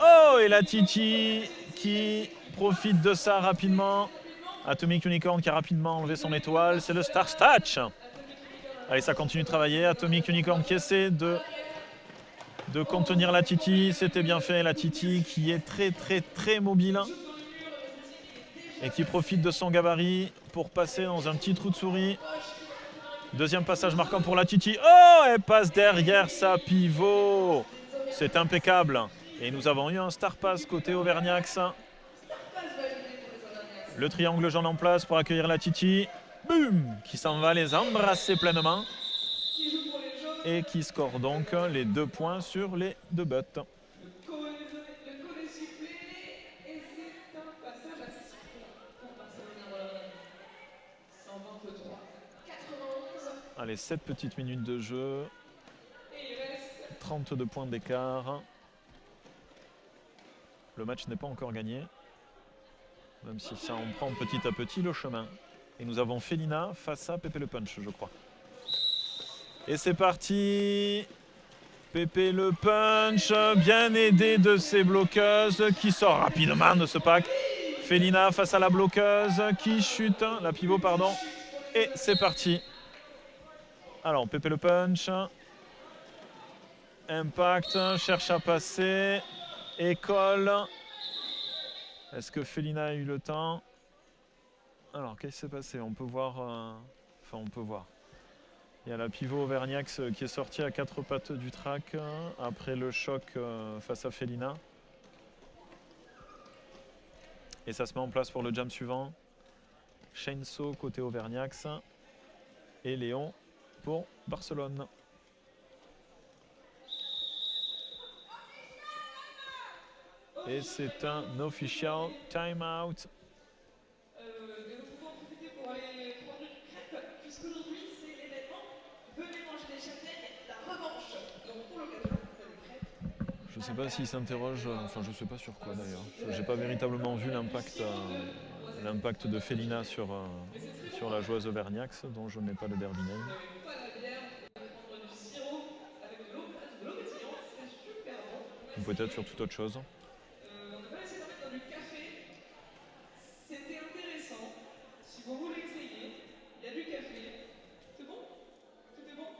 Oh, et la Titi qui profite de ça rapidement. Atomic Unicorn qui a rapidement enlevé son étoile. C'est le Star Statch. Allez, ça continue de travailler. Atomic Unicorn qui essaie de contenir la Titi. C'était bien fait, la Titi qui est très mobile et qui profite de son gabarit pour passer dans un petit trou de souris. Deuxième passage marquant pour la Titi. Oh, elle passe derrière sa pivot. C'est impeccable. Et nous avons eu un star pass côté Auvergnat. Le triangle jaune en place pour accueillir la Titi. Boum, qui s'en va les embrasser pleinement. Et qui score donc les 2 points sur les 2 buts. Allez, 7 petites minutes de jeu. 32 points d'écart. Le match n'est pas encore gagné. Même si ça en prend petit à petit le chemin. Et nous avons Felina face à Pépé Le Punch, je crois. Et c'est parti. Pépé Le Punch, bien aidé de ses bloqueuses, qui sort rapidement de ce pack. Felina face à la bloqueuse, qui chute, la pivot, pardon. Et c'est parti. Alors, Pépé Le Punch. Impact, cherche à passer. École. Est-ce que Felina a eu le temps? Alors, qu'est-ce qui s'est passé? On peut voir... Enfin, on peut voir. Il y a la pivot Auvergnat qui est sortie à 4 pattes du track après le choc face à Felina. Et ça se met en place pour le jam suivant. Chainsaw côté Auvergnat et Léon pour Barcelone. Et c'est un official timeout. Je ne sais pas s'il s'interroge, enfin je ne sais pas sur quoi d'ailleurs. Je n'ai pas véritablement vu l'impact de Felina sur la joueuse Auvergnat, dont je n'ai pas le derby name. Ou peut-être sur toute autre chose. C'était intéressant. Si vous voulez essayer, il y a du café. C'est bon? Tout est bon?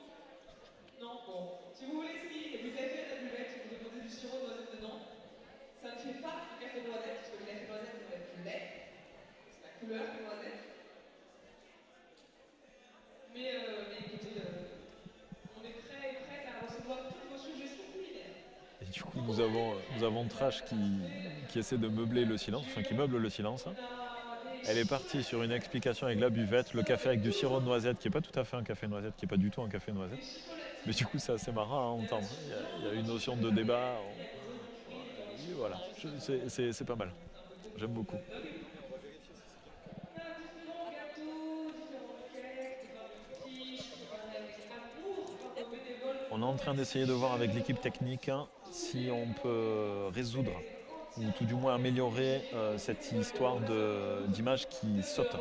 Non? Bon. Si vous voulez essayer, il y a du café à la buvette, vous déposez du sirop de noisette dedans. Ça ne fait pas du café noisette, parce que le café noisette, c'est Mais écoutez, on est prêt et prête à recevoir toutes vos suggestions culinaires. Et du coup, nous avons Trash qui essaie de meubler le silence, enfin qui meuble le silence. Elle est partie sur une explication avec la buvette, le café avec du sirop de noisette, qui n'est pas tout à fait un café noisette, qui n'est pas du tout un café noisette. Mais du coup, c'est assez marrant à entendre. Il y a une notion de débat. Et voilà, c'est pas mal. J'aime beaucoup. On est en train d'essayer de voir avec l'équipe technique si on peut résoudre ou tout du moins améliorer cette histoire d'image qui saute.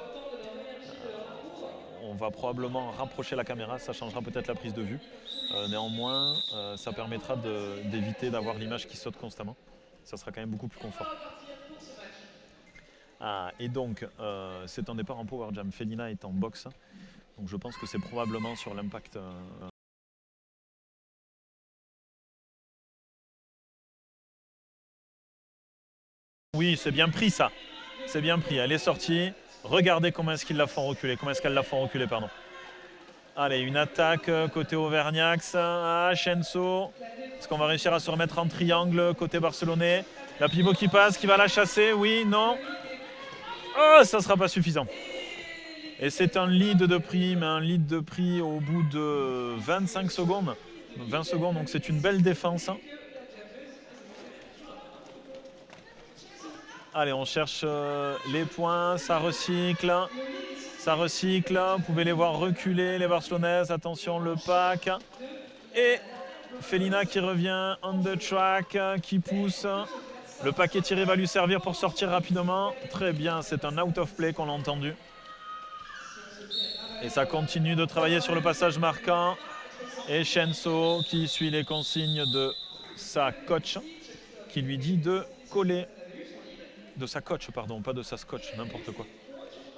On va probablement rapprocher la caméra, ça changera peut-être la prise de vue. Néanmoins, ça permettra d'éviter d'avoir l'image qui saute constamment. Ça sera quand même beaucoup plus confort. Ah, et donc, c'est un départ en Power Jam. Felina est en boxe, donc je pense que c'est probablement sur l'impact. Oui, c'est bien pris ça. C'est bien pris. Elle est sortie. Regardez comment est-ce qu'ils la font reculer. Comment est-ce qu'elles la font reculer, pardon. Allez, une attaque côté Auvergnax. Ah, Shenso. Est-ce qu'on va réussir à se remettre en triangle côté barcelonais? La pivot qui passe, qui va la chasser. Oui, non. Oh, ça ne sera pas suffisant. Et c'est un lead de prix, mais un lead de prix au bout de 25 secondes. 20 secondes, donc c'est une belle défense. Allez, on cherche les points, ça recycle. Ça recycle, vous pouvez les voir reculer, les Barcelonaises. Attention, le pack. Et Felina qui revient on the track, qui pousse. Le paquet tiré va lui servir pour sortir rapidement. Très bien, c'est un out of play qu'on a entendu. Et ça continue de travailler sur le passage marquant. Et Shenso qui suit les consignes de sa coach, qui lui dit de coller. De sa coach, pardon, pas de sa scotch, n'importe quoi.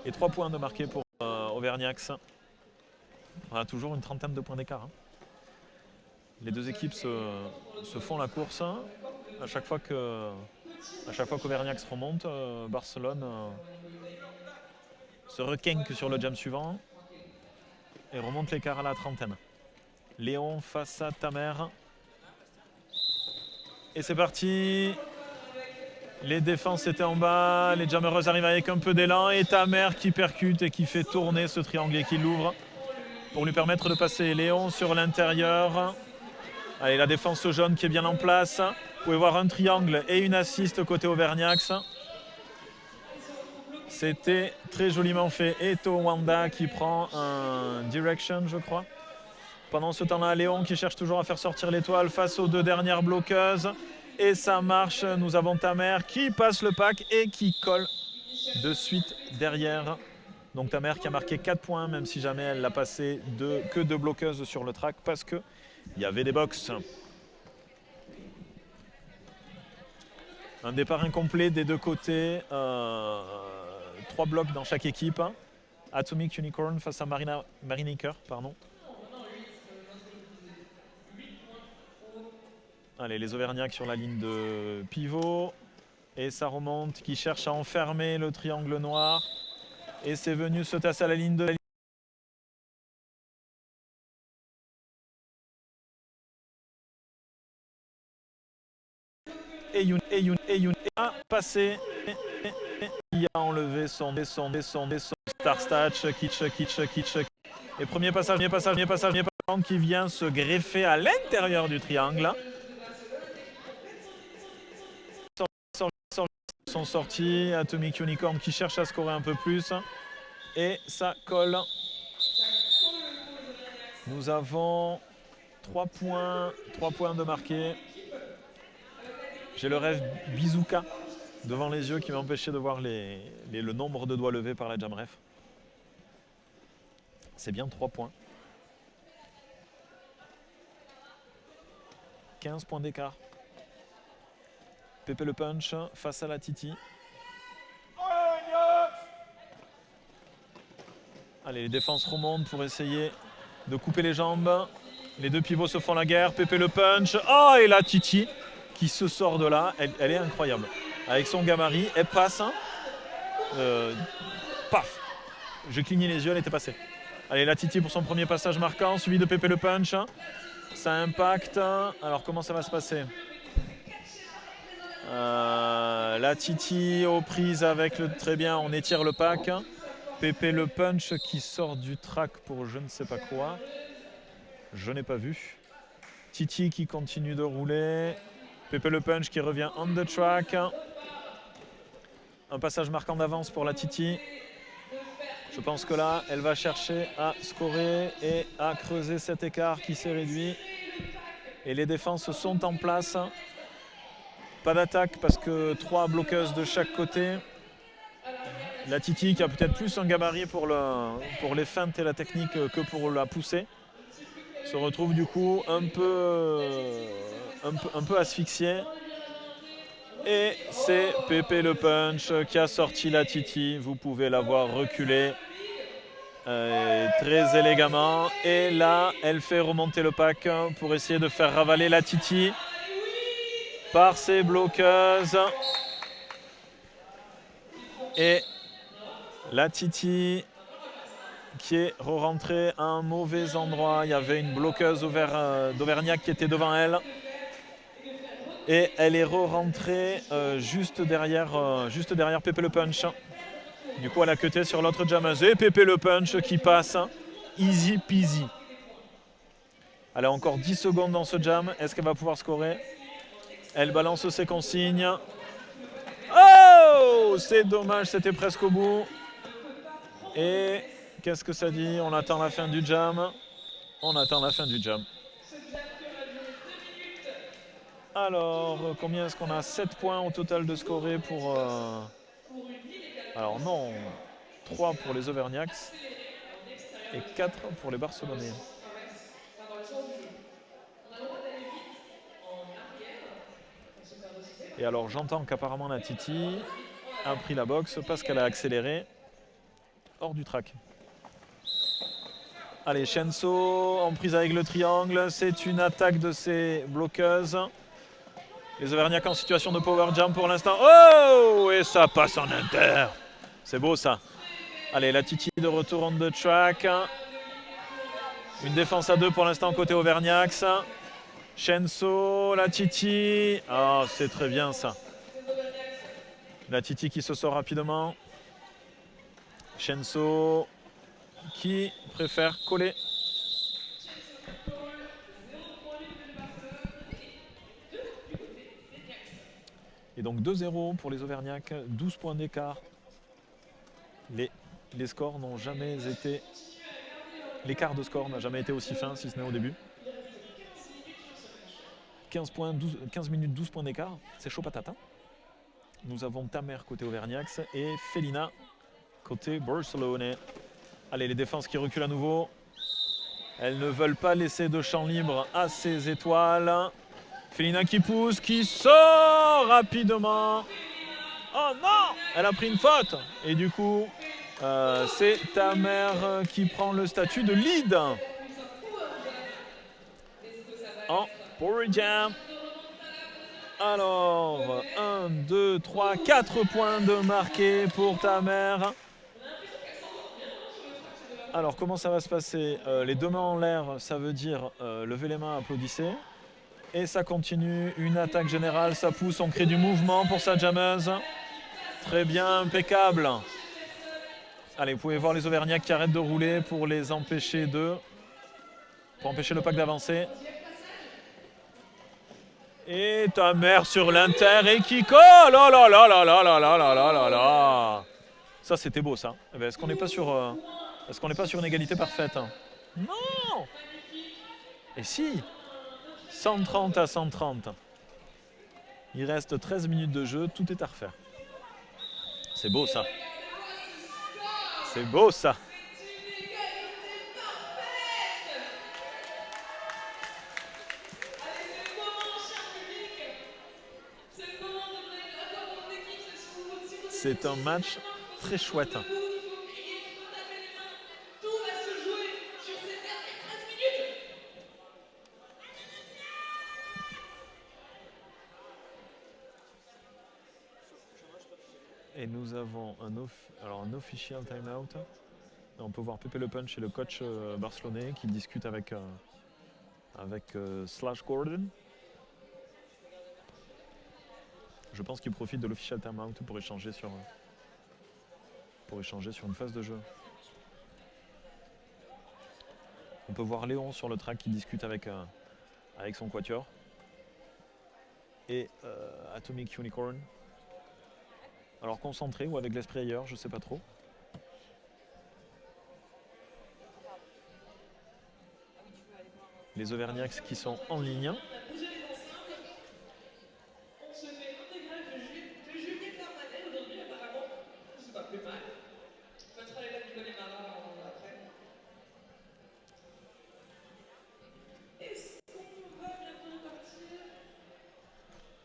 Et 3 points de marqués pour Auvergnax. On a toujours une trentaine de points d'écart. Les deux équipes se font la course. À chaque fois qu'Auvergnax remonte, Barcelone se requinque sur le jam suivant et remonte l'écart à la trentaine. Léon face à Tamer. Et c'est parti. Les défenses étaient en bas, les jammereuses arrivent avec un peu d'élan et Tamer qui percute et qui fait tourner ce triangle et qui l'ouvre pour lui permettre de passer. Léon sur l'intérieur. Allez, la défense jaune qui est bien en place. Vous pouvez voir un triangle et une assist côté Auvergnax. C'était très joliment fait. Et Towanda qui prend un direction, je crois. Pendant ce temps-là, Léon qui cherche toujours à faire sortir l'étoile face aux deux dernières bloqueuses. Et ça marche, nous avons Tamer qui passe le pack et qui colle de suite derrière. Donc Tamer qui a marqué 4 points, même si jamais elle l'a passé que 2 bloqueuses sur le track parce qu'il y avait des box. Un départ incomplet des deux côtés, 3 blocs dans chaque équipe. Atomic Unicorn face à Marinaker, pardon. Allez, les Auvergnats sur la ligne de pivot. Et ça remonte, qui cherche à enfermer le triangle noir. Et c'est venu se tasser à la ligne de... Et Youn a passé. Il a enlevé son star statch, kitsch. Et premier passage, qui vient se greffer à l'intérieur du triangle. Sont sortis, Atomic Unicorn qui cherche à scorer un peu plus et ça colle. Nous avons 3 points de marqués. J'ai le rêve Bizouka devant les yeux qui m'empêchait de voir le nombre de doigts levés par la Jamref. C'est bien 3 points. 15 points d'écart. Pépé le punch face à la Titi. Allez, les défenses remontent pour essayer de couper les jambes. Les deux pivots se font la guerre. Pépé le punch. Oh, et la Titi qui se sort de là. Elle est incroyable. Avec son gabarit, elle passe. Paf! J'ai cligné les yeux, elle était passée. Allez, la Titi pour son premier passage marquant, suivi de Pépé le punch. Ça impacte. Alors, comment ça va se passer? La Titi aux prises avec le... Très bien, on étire le pack. Pépé le punch qui sort du track pour je ne sais pas quoi. Je n'ai pas vu. Titi qui continue de rouler. Pépé le punch qui revient on the track. Un passage marquant d'avance pour la Titi. Je pense que là, elle va chercher à scorer et à creuser cet écart qui s'est réduit. Et les défenses sont en place. Pas d'attaque parce que 3 bloqueuses de chaque côté. La Titi qui a peut-être plus un gabarit pour les feintes et la technique que pour la poussée. Se retrouve du coup un peu asphyxiée. Et c'est Pépé le punch qui a sorti la Titi. Vous pouvez la voir reculer très élégamment. Et là, elle fait remonter le pack pour essayer de faire ravaler la Titi par ses bloqueuses. Et la Titi qui est re-rentrée à un mauvais endroit. Il y avait une bloqueuse d'Auvergnat qui était devant elle. Et elle est re-rentrée juste derrière Pépé le punch. Du coup, elle a cuté sur l'autre jammeuse. Et Pépé le punch qui passe. Easy peasy. Elle a encore 10 secondes dans ce jam. Est-ce qu'elle va pouvoir scorer? Elle balance ses consignes. Oh! C'est dommage, c'était presque au bout. Et qu'est-ce que ça dit? On attend la fin du jam. On attend la fin du jam. Alors, combien est-ce qu'on a? 7 points au total de scorés pour... Alors non, 3 pour les Auvergnats et 4 pour les Barcelonais. Et alors j'entends qu'apparemment la Titi a pris la boxe parce qu'elle a accéléré hors du track. Allez, Shenso en prise avec le triangle, c'est une attaque de ses bloqueuses. Les Auvergnats en situation de power jump pour l'instant. Oh! Et ça passe en inter. C'est beau ça. Allez, la Titi de retour on the track. Une défense à 2 pour l'instant côté Auvergnat. Shenso, la Titi. Ah, c'est très bien ça. La Titi qui se sort rapidement. Shenso qui préfère coller. Et donc 2-0 pour les Auvergnats, 12 points d'écart. Les scores n'ont jamais été... L'écart de score n'a jamais été aussi fin, si ce n'est au début. 15 minutes, 12 points d'écart, c'est chaud patate. Hein. Nous avons Tamer côté Auvergnat et Felina côté Barcelone. Allez, les défenses qui reculent à nouveau. Elles ne veulent pas laisser de champ libre à ces étoiles. Felina qui pousse, qui sort rapidement. Oh non! Elle a pris une faute. Et du coup, c'est Tamer qui prend le statut de lead. En Power Jam. Alors, 1, 2, 3, 4 points de marqué pour Tamer. Alors, comment ça va se passer? Les deux mains en l'air, ça veut dire lever les mains, applaudissez. Et ça continue, une attaque générale, ça pousse, on crée du mouvement pour sa jammeuse. Très bien, impeccable. Allez, vous pouvez voir les Auvergnats qui arrêtent de rouler pour les empêcher pour empêcher le pack d'avancer. Et Tamer sur l'inter et qui colle. Oh là là là là là là là là là là. Ça c'était beau ça. Eh bien, est-ce qu'on n'est pas sur une égalité parfaite? Non. Et si 130 à 130. Il reste 13 minutes de jeu, tout est à refaire. C'est beau ça. C'est beau ça. C'est un match très chouette. Et nous avons un official timeout. Et on peut voir Pepe Le Punch et le coach barcelonais qui discutent avec Slash Gordon. Je pense qu'il profite de l'official timeout pour échanger sur une phase de jeu. On peut voir Léon sur le track qui discute avec son quatuor. Et Atomic Unicorn. Alors concentré ou avec l'esprit ailleurs, je sais pas trop. Les Auvergnats qui sont en ligne.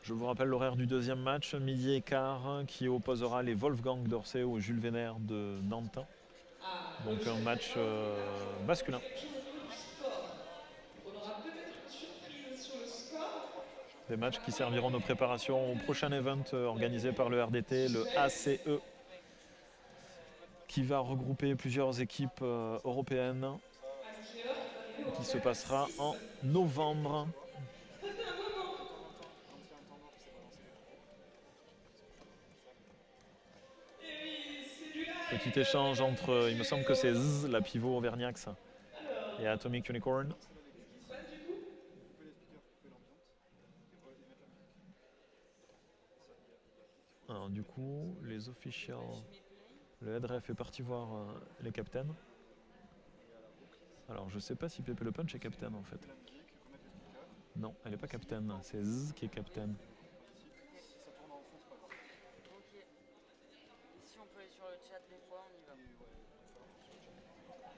Je vous rappelle l'horaire du deuxième match, midi et quart, qui opposera les Wolfgang d'Orsay au Jules Vénère de Nantes. Donc un match masculin. Des matchs qui serviront de préparation au prochain event organisé par le RDT, le ACE, qui va regrouper plusieurs équipes européennes, qui se passera en novembre. Petit échange entre, il me semble que c'est Z, la pivot Auvergnax, et Atomic Unicorn. Alors, du coup, les officials, le headref est parti voir les captains. Alors, je sais pas si Pepe Le Punch est captain en fait. Non, elle n'est pas captain, c'est Z qui est captain. Si on peut aller sur le chat des fois, on y va. Ok, parfait.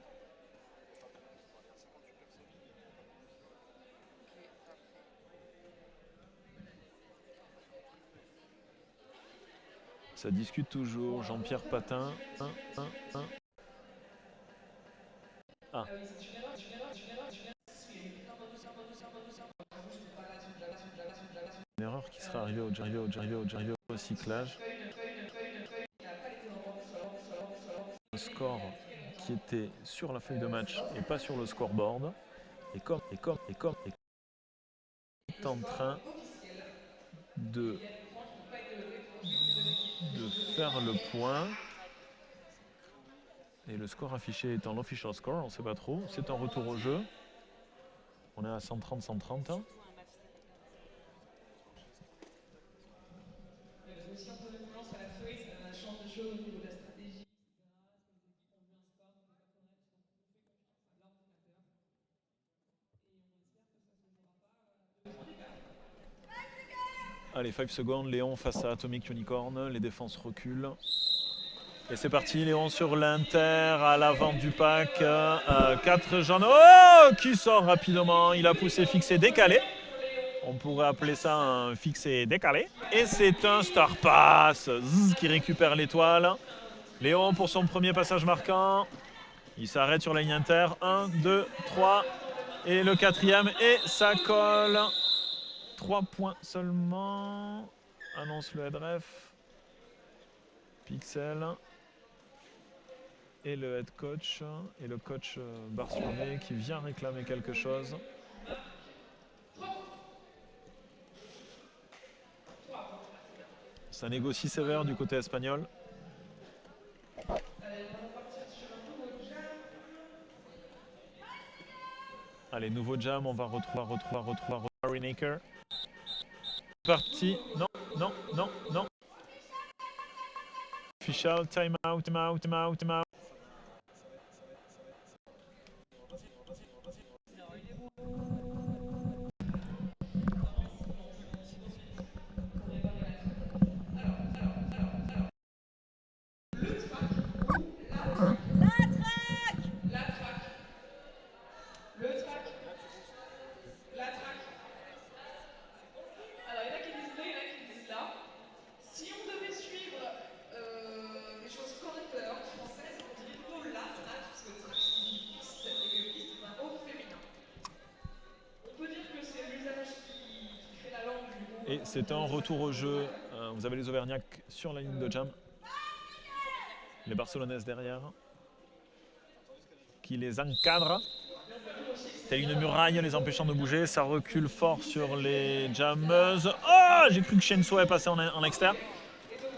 Ça discute toujours, Jean-Pierre Patin, 1. Ah. Une erreur qui serait arrivée au recyclage. Le score qui était sur la feuille de match et pas sur le scoreboard. Et comme est en train de faire le point. Et le score affiché étant l'official score, on ne sait pas trop. C'est un retour au jeu. On est à 130-130. Allez, 5 secondes, Léon face à Atomic Unicorn, les défenses reculent. Et c'est parti, Léon sur l'Inter, à l'avant du pack, 4 jaunes. Oh, qui sort rapidement, il a poussé fixé décalé. On pourrait appeler ça un fixé décalé. Et c'est un star pass, qui récupère l'étoile. Léon pour son premier passage marquant. Il s'arrête sur la ligne Inter, 1, 2, 3. Et le quatrième, et ça colle. 3 points seulement, annonce le headref. Pixel. Et le head coach, et le coach barcelonais qui vient réclamer quelque chose. Ça négocie sévère du côté espagnol. Allez, nouveau jam, on va retrouver Barinaker. Parti, non. Official, time out. Et c'est un retour au jeu. Vous avez les Auvergnats sur la ligne de jam. Les Barcelonaises derrière. Qui les encadrent. Telle une muraille les empêchant de bouger. Ça recule fort sur les Jammeuses. Oh, j'ai cru que Shenso est passé en externe.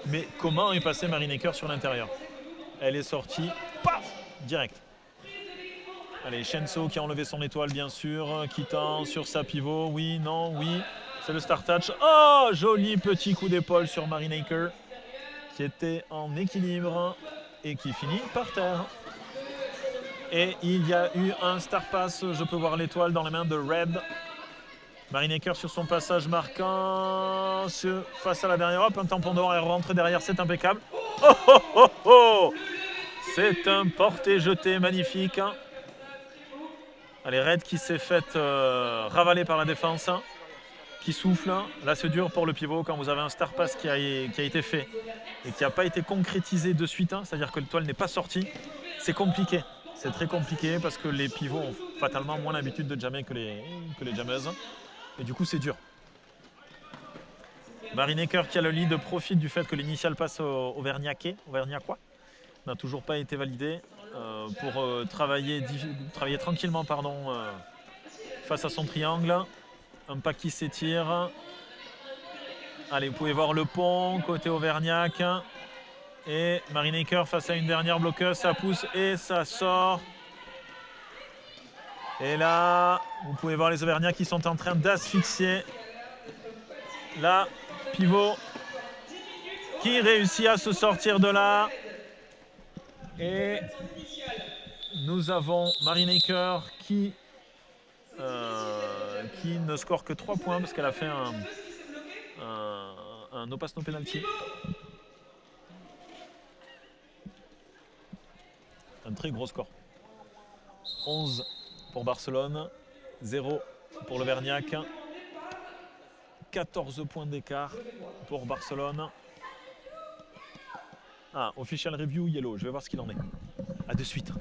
Mais comment est passé Marinecker sur l'intérieur? Elle est sortie. Paf, direct. Allez, Shenso qui a enlevé son étoile, bien sûr. Qui tend sur sa pivot. Oui, non, oui. C'est le start touch. Oh, joli petit coup d'épaule sur Marinecker. Qui était en équilibre et qui finit par terre. Et il y a eu un star pass, je peux voir l'étoile dans les mains de Red. Marinecker sur son passage marquant face à la dernière. Hop, un tampon d'or, elle rentre derrière, c'est impeccable. Oh oh oh oh! C'est un porté-jeté magnifique. Allez, Red qui s'est fait ravaler par la défense. Qui souffle. Là, c'est dur pour le pivot quand vous avez un star pass qui a été fait et qui n'a pas été concrétisé de suite. C'est-à-dire que l'étoile n'est pas sortie. C'est compliqué. C'est très compliqué parce que les pivots ont fatalement moins l'habitude de jammer que les jammeuses. Et du coup, c'est dur. Marinecker qui a le lead profite du fait que l'initial passe au Auvergnacquois n'a toujours pas été validé pour travailler tranquillement face à son triangle. Un pas qui s'étire. Allez, vous pouvez voir le pont côté Auvergnat. Et Marinecker face à une dernière bloqueuse, ça pousse et ça sort. Et là, vous pouvez voir les Auvergnats qui sont en train d'asphyxier. Là, pivot qui réussit à se sortir de là. Et nous avons Marinecker qui ne score que 3 points parce qu'elle a fait un no pass no penalty. Un très gros score. 11 pour Barcelone, 0 pour l'Auvergnat. 14 points d'écart pour Barcelone. Ah, official review yellow, je vais voir ce qu'il en est. A de suite.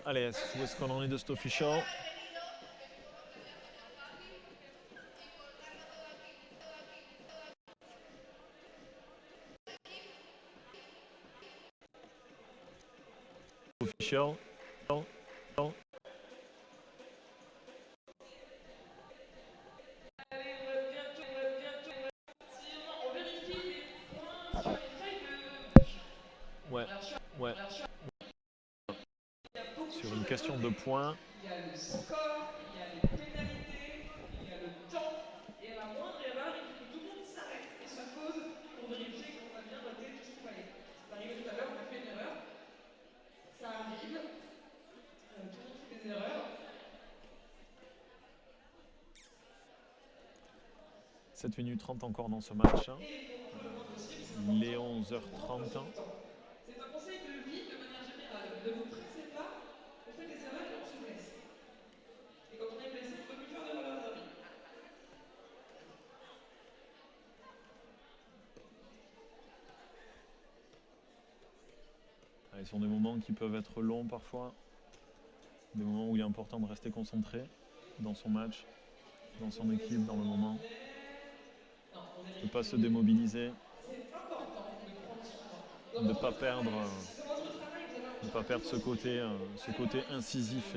Allez, où est-ce qu'on en est de cet official? Official. Ouais, ouais. Sur une question de points. Il y a le score, il y a les pénalités, il y a le temps, et à la moindre erreur, il faut que tout le monde s'arrête et se pose pour vérifier qu'on a bien noté tout ce qu'il fallait. C'est arrivé tout à l'heure, on a fait une erreur. Ça arrive. Tout le monde fait des erreurs. 7 minutes 30 encore dans ce match. Il est 11h30. C'est un conseil de vie de manière générale. Ne vous pressez pas, on fait des erreurs et on se blesse. Et quand on est blessé, on ne peut plus faire d'erreurs dans la vie. Ce sont des moments qui peuvent être longs parfois. Des moments où il est important de rester concentré dans son match, dans son équipe, dans le moment. De ne pas se démobiliser. De ne pas perdre ce côté incisif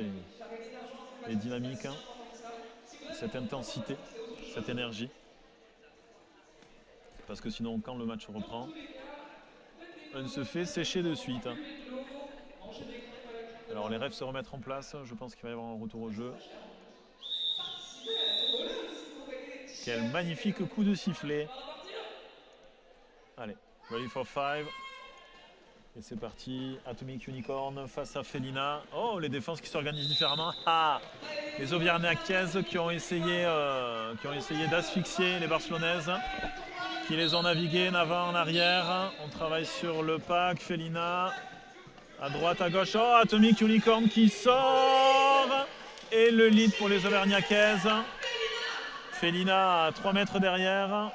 et dynamique, cette intensité, cette énergie. Parce que sinon, quand le match reprend, on se fait sécher de suite. Alors les refs se remettent en place, je pense qu'il va y avoir un retour au jeu. Quel magnifique coup de sifflet. Allez, ready for 5. Et c'est parti, Atomic Unicorn face à Felina. Oh, les défenses qui s'organisent différemment. Ah, les Auvergnacaises qui ont essayé d'asphyxier les Barcelonaises, qui les ont naviguées en avant, en arrière. On travaille sur le pack, Felina. À droite, à gauche. Oh, Atomic Unicorn qui sort. Et le lead pour les Auvergnacaises. Felina à 3 mètres derrière.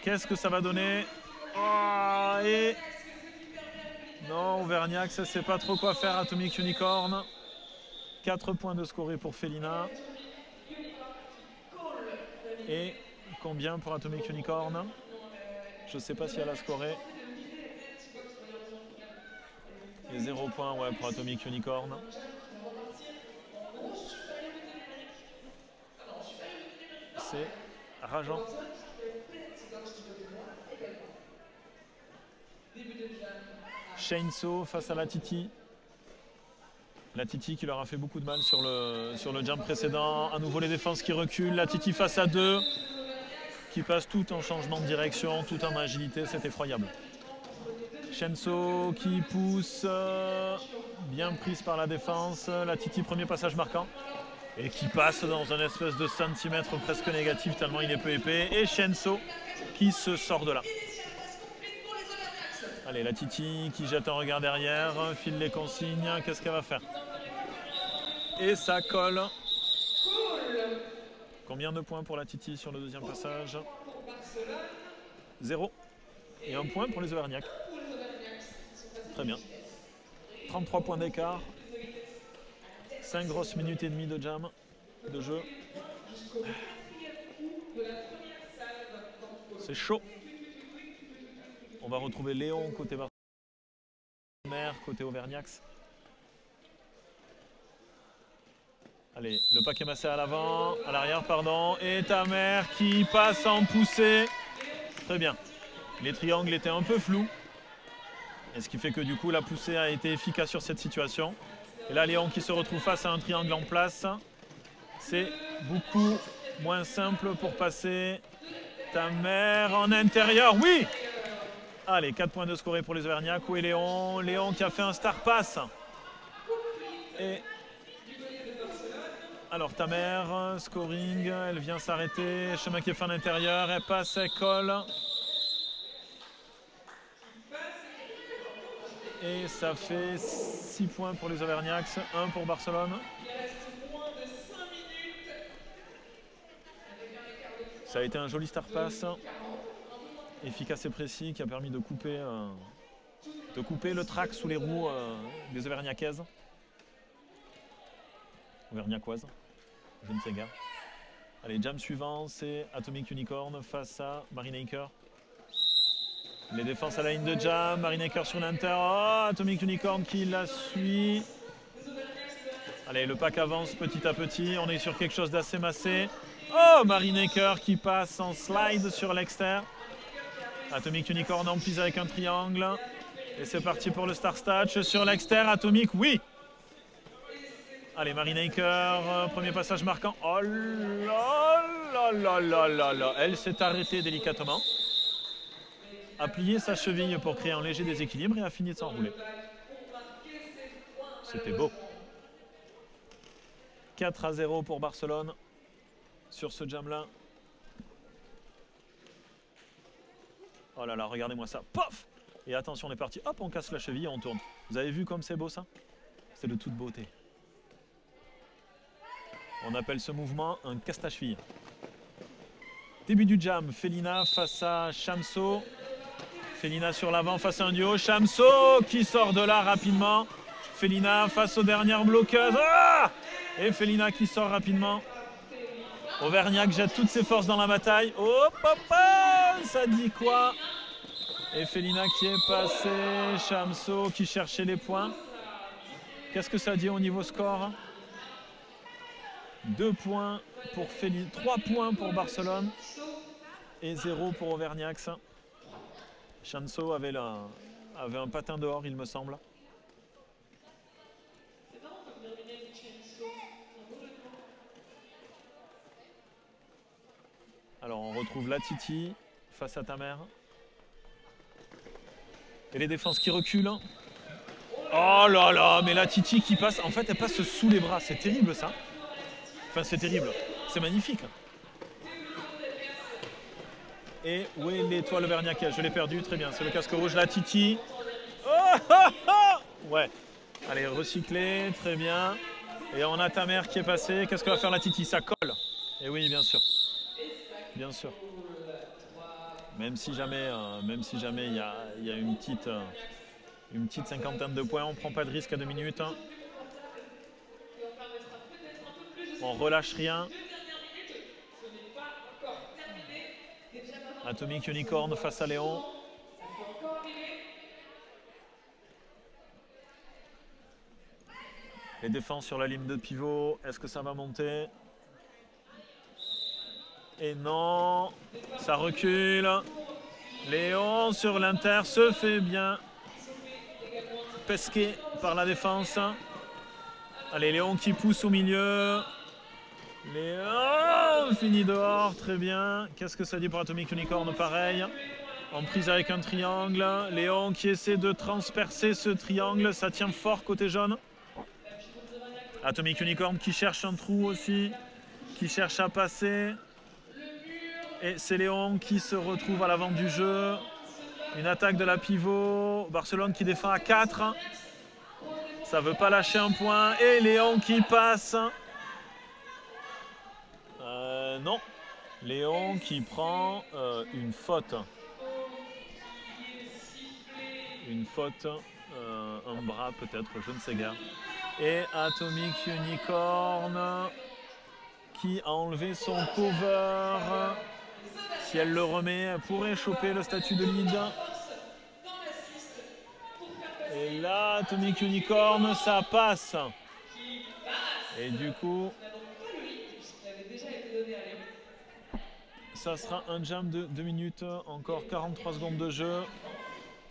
Qu'est-ce que ça va donner? Oh, et non, Auvergnat, ça ne sait pas trop quoi faire. Atomic Unicorn. 4 points de scoré pour Felina. Et combien pour Atomic Unicorn? Je ne sais pas si elle a scoré. Et 0 points, ouais, pour Atomic Unicorn. C'est rageant. Chainsaw face à la Titi. La Titi qui leur a fait beaucoup de mal sur le jump précédent. À nouveau les défenses qui reculent. La Titi face à 2. Qui passe tout en changement de direction, tout en agilité. C'est effroyable. Chainsaw qui pousse. Bien prise par la défense. La Titi, premier passage marquant. Et qui passe dans un espèce de centimètre presque négatif tellement il est peu épais. Et Chainsaw qui se sort de là. Allez, la Titi qui jette un regard derrière, file les consignes, qu'est-ce qu'elle va faire? Et ça colle. Combien de points pour la Titi sur le deuxième passage? 0. Et 1 point pour les Auvergnats. Très bien. 33 points d'écart. 5 grosses minutes et demie de jam, de jeu. C'est chaud. On va retrouver Léon côté Barcelone, côté Auvergnat. Allez, le paquet massé à l'avant, à l'arrière, pardon. Et Tamer qui passe en poussée. Très bien. Les triangles étaient un peu flous. Et ce qui fait que du coup, la poussée a été efficace sur cette situation. Et là, Léon qui se retrouve face à un triangle en place. C'est beaucoup moins simple pour passer. Tamer en intérieur, oui! Allez, 4 points de scoré pour les Auvergnats. Où est Léon? Léon qui a fait un star pass. Et alors Tamer, scoring, elle vient s'arrêter. Chemin qui est fait en intérieur, elle passe, elle colle. Et ça fait 6 points pour les Auvergnats, 1 pour Barcelone. Ça a été un joli star pass, efficace et précis, qui a permis de couper de couper le track sous les roues des Auvergnacaises. Auvergnacoises, je ne sais guère. Allez, jam suivant, c'est Atomic Unicorn face à Marinaker. Les défenses à la ligne de jam, Marinaker sur l'inter. Oh, Atomic Unicorn qui la suit. Allez, le pack avance petit à petit. On est sur quelque chose d'assez massé. Oh, Marinaker qui passe en slide sur l'extérieur. Atomic Unicorn en prise avec un triangle. Et c'est parti pour le Star Statch sur l'extérieur. Atomic, oui. Allez, Marinaker, premier passage marquant. Oh là là là là là là. Elle s'est arrêtée délicatement. A plié sa cheville pour créer un léger déséquilibre et a fini de s'enrouler. C'était beau. 4-0 pour Barcelone sur ce jam-là. Oh là là, regardez-moi ça. Pof! Et attention, on est parti. Hop, on casse la cheville et on tourne. Vous avez vu comme c'est beau ça? C'est de toute beauté. On appelle ce mouvement un casse-ta-cheville. Début du jam, Felina face à Shamso. Felina sur l'avant face à un duo. Shamso qui sort de là rapidement. Felina face aux dernières bloqueuses. Ah! Et Felina qui sort rapidement. Auvergnat jette toutes ses forces dans la bataille. Oh papa, ça dit quoi? Et Felina qui est passée. Shamso qui cherchait les points. Qu'est-ce que ça dit au niveau score? 2 points pour Felina, 3 points pour Barcelone et 0 pour Auvergnat. Shamso avait un patin dehors, il me semble. Alors on retrouve la Titi face à ta mère. Et les défenses qui reculent. Oh là là, mais la Titi qui passe, en fait elle passe sous les bras, c'est terrible ça. Enfin c'est terrible, c'est magnifique. Et où est l'étoile Auvergnat? Je l'ai perdu, très bien, c'est le casque rouge, la Titi. Oh, oh, oh, ouais, allez, recycler, très bien. Et on a ta mère qui est passée, qu'est-ce que va faire la Titi? Ça colle. Et oui, bien sûr. Bien sûr. Même si jamais il y a une petite cinquantaine de points, on ne prend pas de risque à 2 minutes. On relâche rien. Atomic Unicorn face à Léon. Les défenses sur la ligne de pivot, est-ce que ça va monter? Et non, ça recule. Léon sur l'inter se fait bien pesquer par la défense. Allez, Léon qui pousse au milieu. Léon finit dehors, très bien. Qu'est-ce que ça dit pour Atomic Unicorn? Pareil, en prise avec un triangle. Léon qui essaie de transpercer ce triangle, ça tient fort côté jaune. Atomic Unicorn qui cherche un trou aussi, qui cherche à passer. Et c'est Léon qui se retrouve à l'avant du jeu. Une attaque de la pivot. Barcelone qui défend à 4. Ça ne veut pas lâcher un point. Et Léon qui passe. Non. Léon qui prend une faute. Une faute. Un bras peut-être, je ne sais guère. Et Atomic Unicorn qui a enlevé son cover. Si elle le remet, elle pourrait choper le statut de lead. Et là, Atomic Unicorn, ça passe. Et du coup, ça sera un jam de 2 minutes, encore 43 secondes de jeu.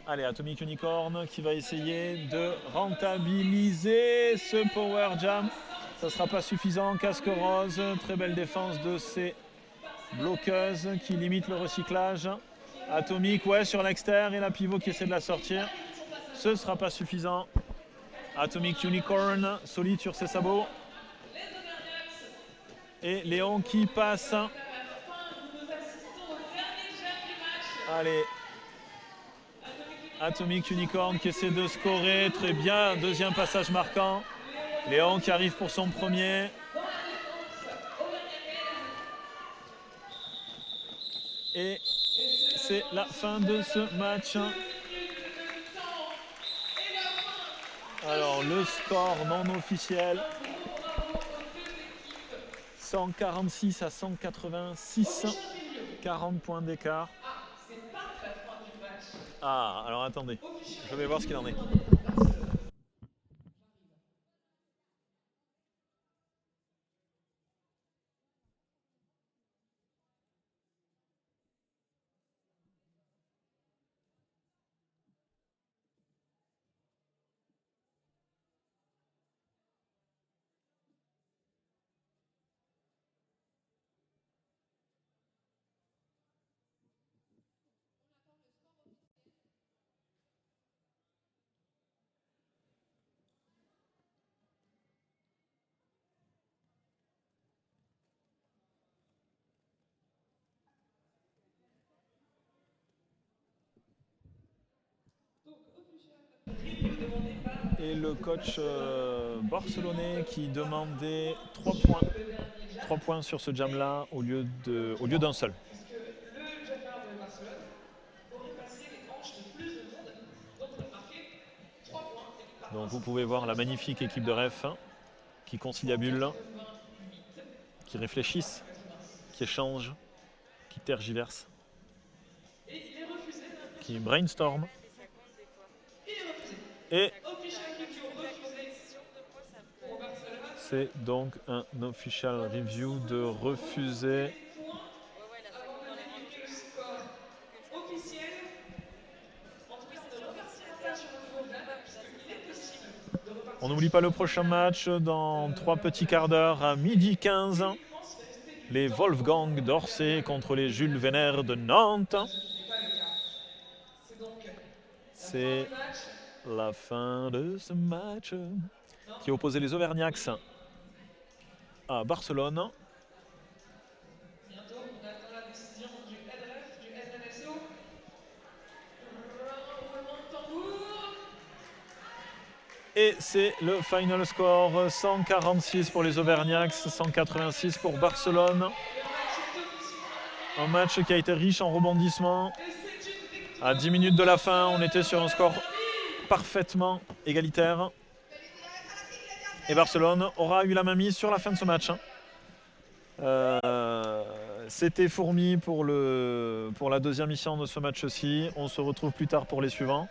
Allez, Atomic Unicorn qui va essayer de rentabiliser ce power jam. Ça ne sera pas suffisant, casque rose, très belle défense de ces bloqueuse qui limite le recyclage. Atomic, ouais, sur l'extérieur et la pivot qui essaie de la sortir. Ce ne sera pas suffisant. Atomic Unicorn, solide sur ses sabots. Et Léon qui passe. Allez. Atomic Unicorn qui essaie de scorer. Très bien, deuxième passage marquant. Léon qui arrive pour son premier. Et c'est la fin de ce match. Alors, le score non officiel, 146 à 186, 40 points d'écart. Ah, alors attendez, je vais voir ce qu'il en est. Et le coach barcelonais qui demandait 3 points. 3 points sur ce jam-là au lieu d'un seul. Donc vous pouvez voir la magnifique équipe de ref qui conciliabule, qui réfléchissent, qui échangent, qui tergiversent, qui brainstorm. Et c'est donc un official review de refuser. On n'oublie pas le prochain match dans 3 petits quarts d'heure à 12h15. Les Wolfgang d'Orsay contre les Jules Vénère de Nantes. C'est la fin de ce match qui opposait les Auvergnats à Barcelone. Et c'est le final score, 146 pour les Auvergnats, 186 pour Barcelone. Un match qui a été riche en rebondissements. À 10 minutes de la fin, on était sur un score parfaitement égalitaire. Et Barcelone aura eu la main mise sur la fin de ce match. C'était fourmi pour la deuxième mi-temps de ce match-ci. On se retrouve plus tard pour les suivants.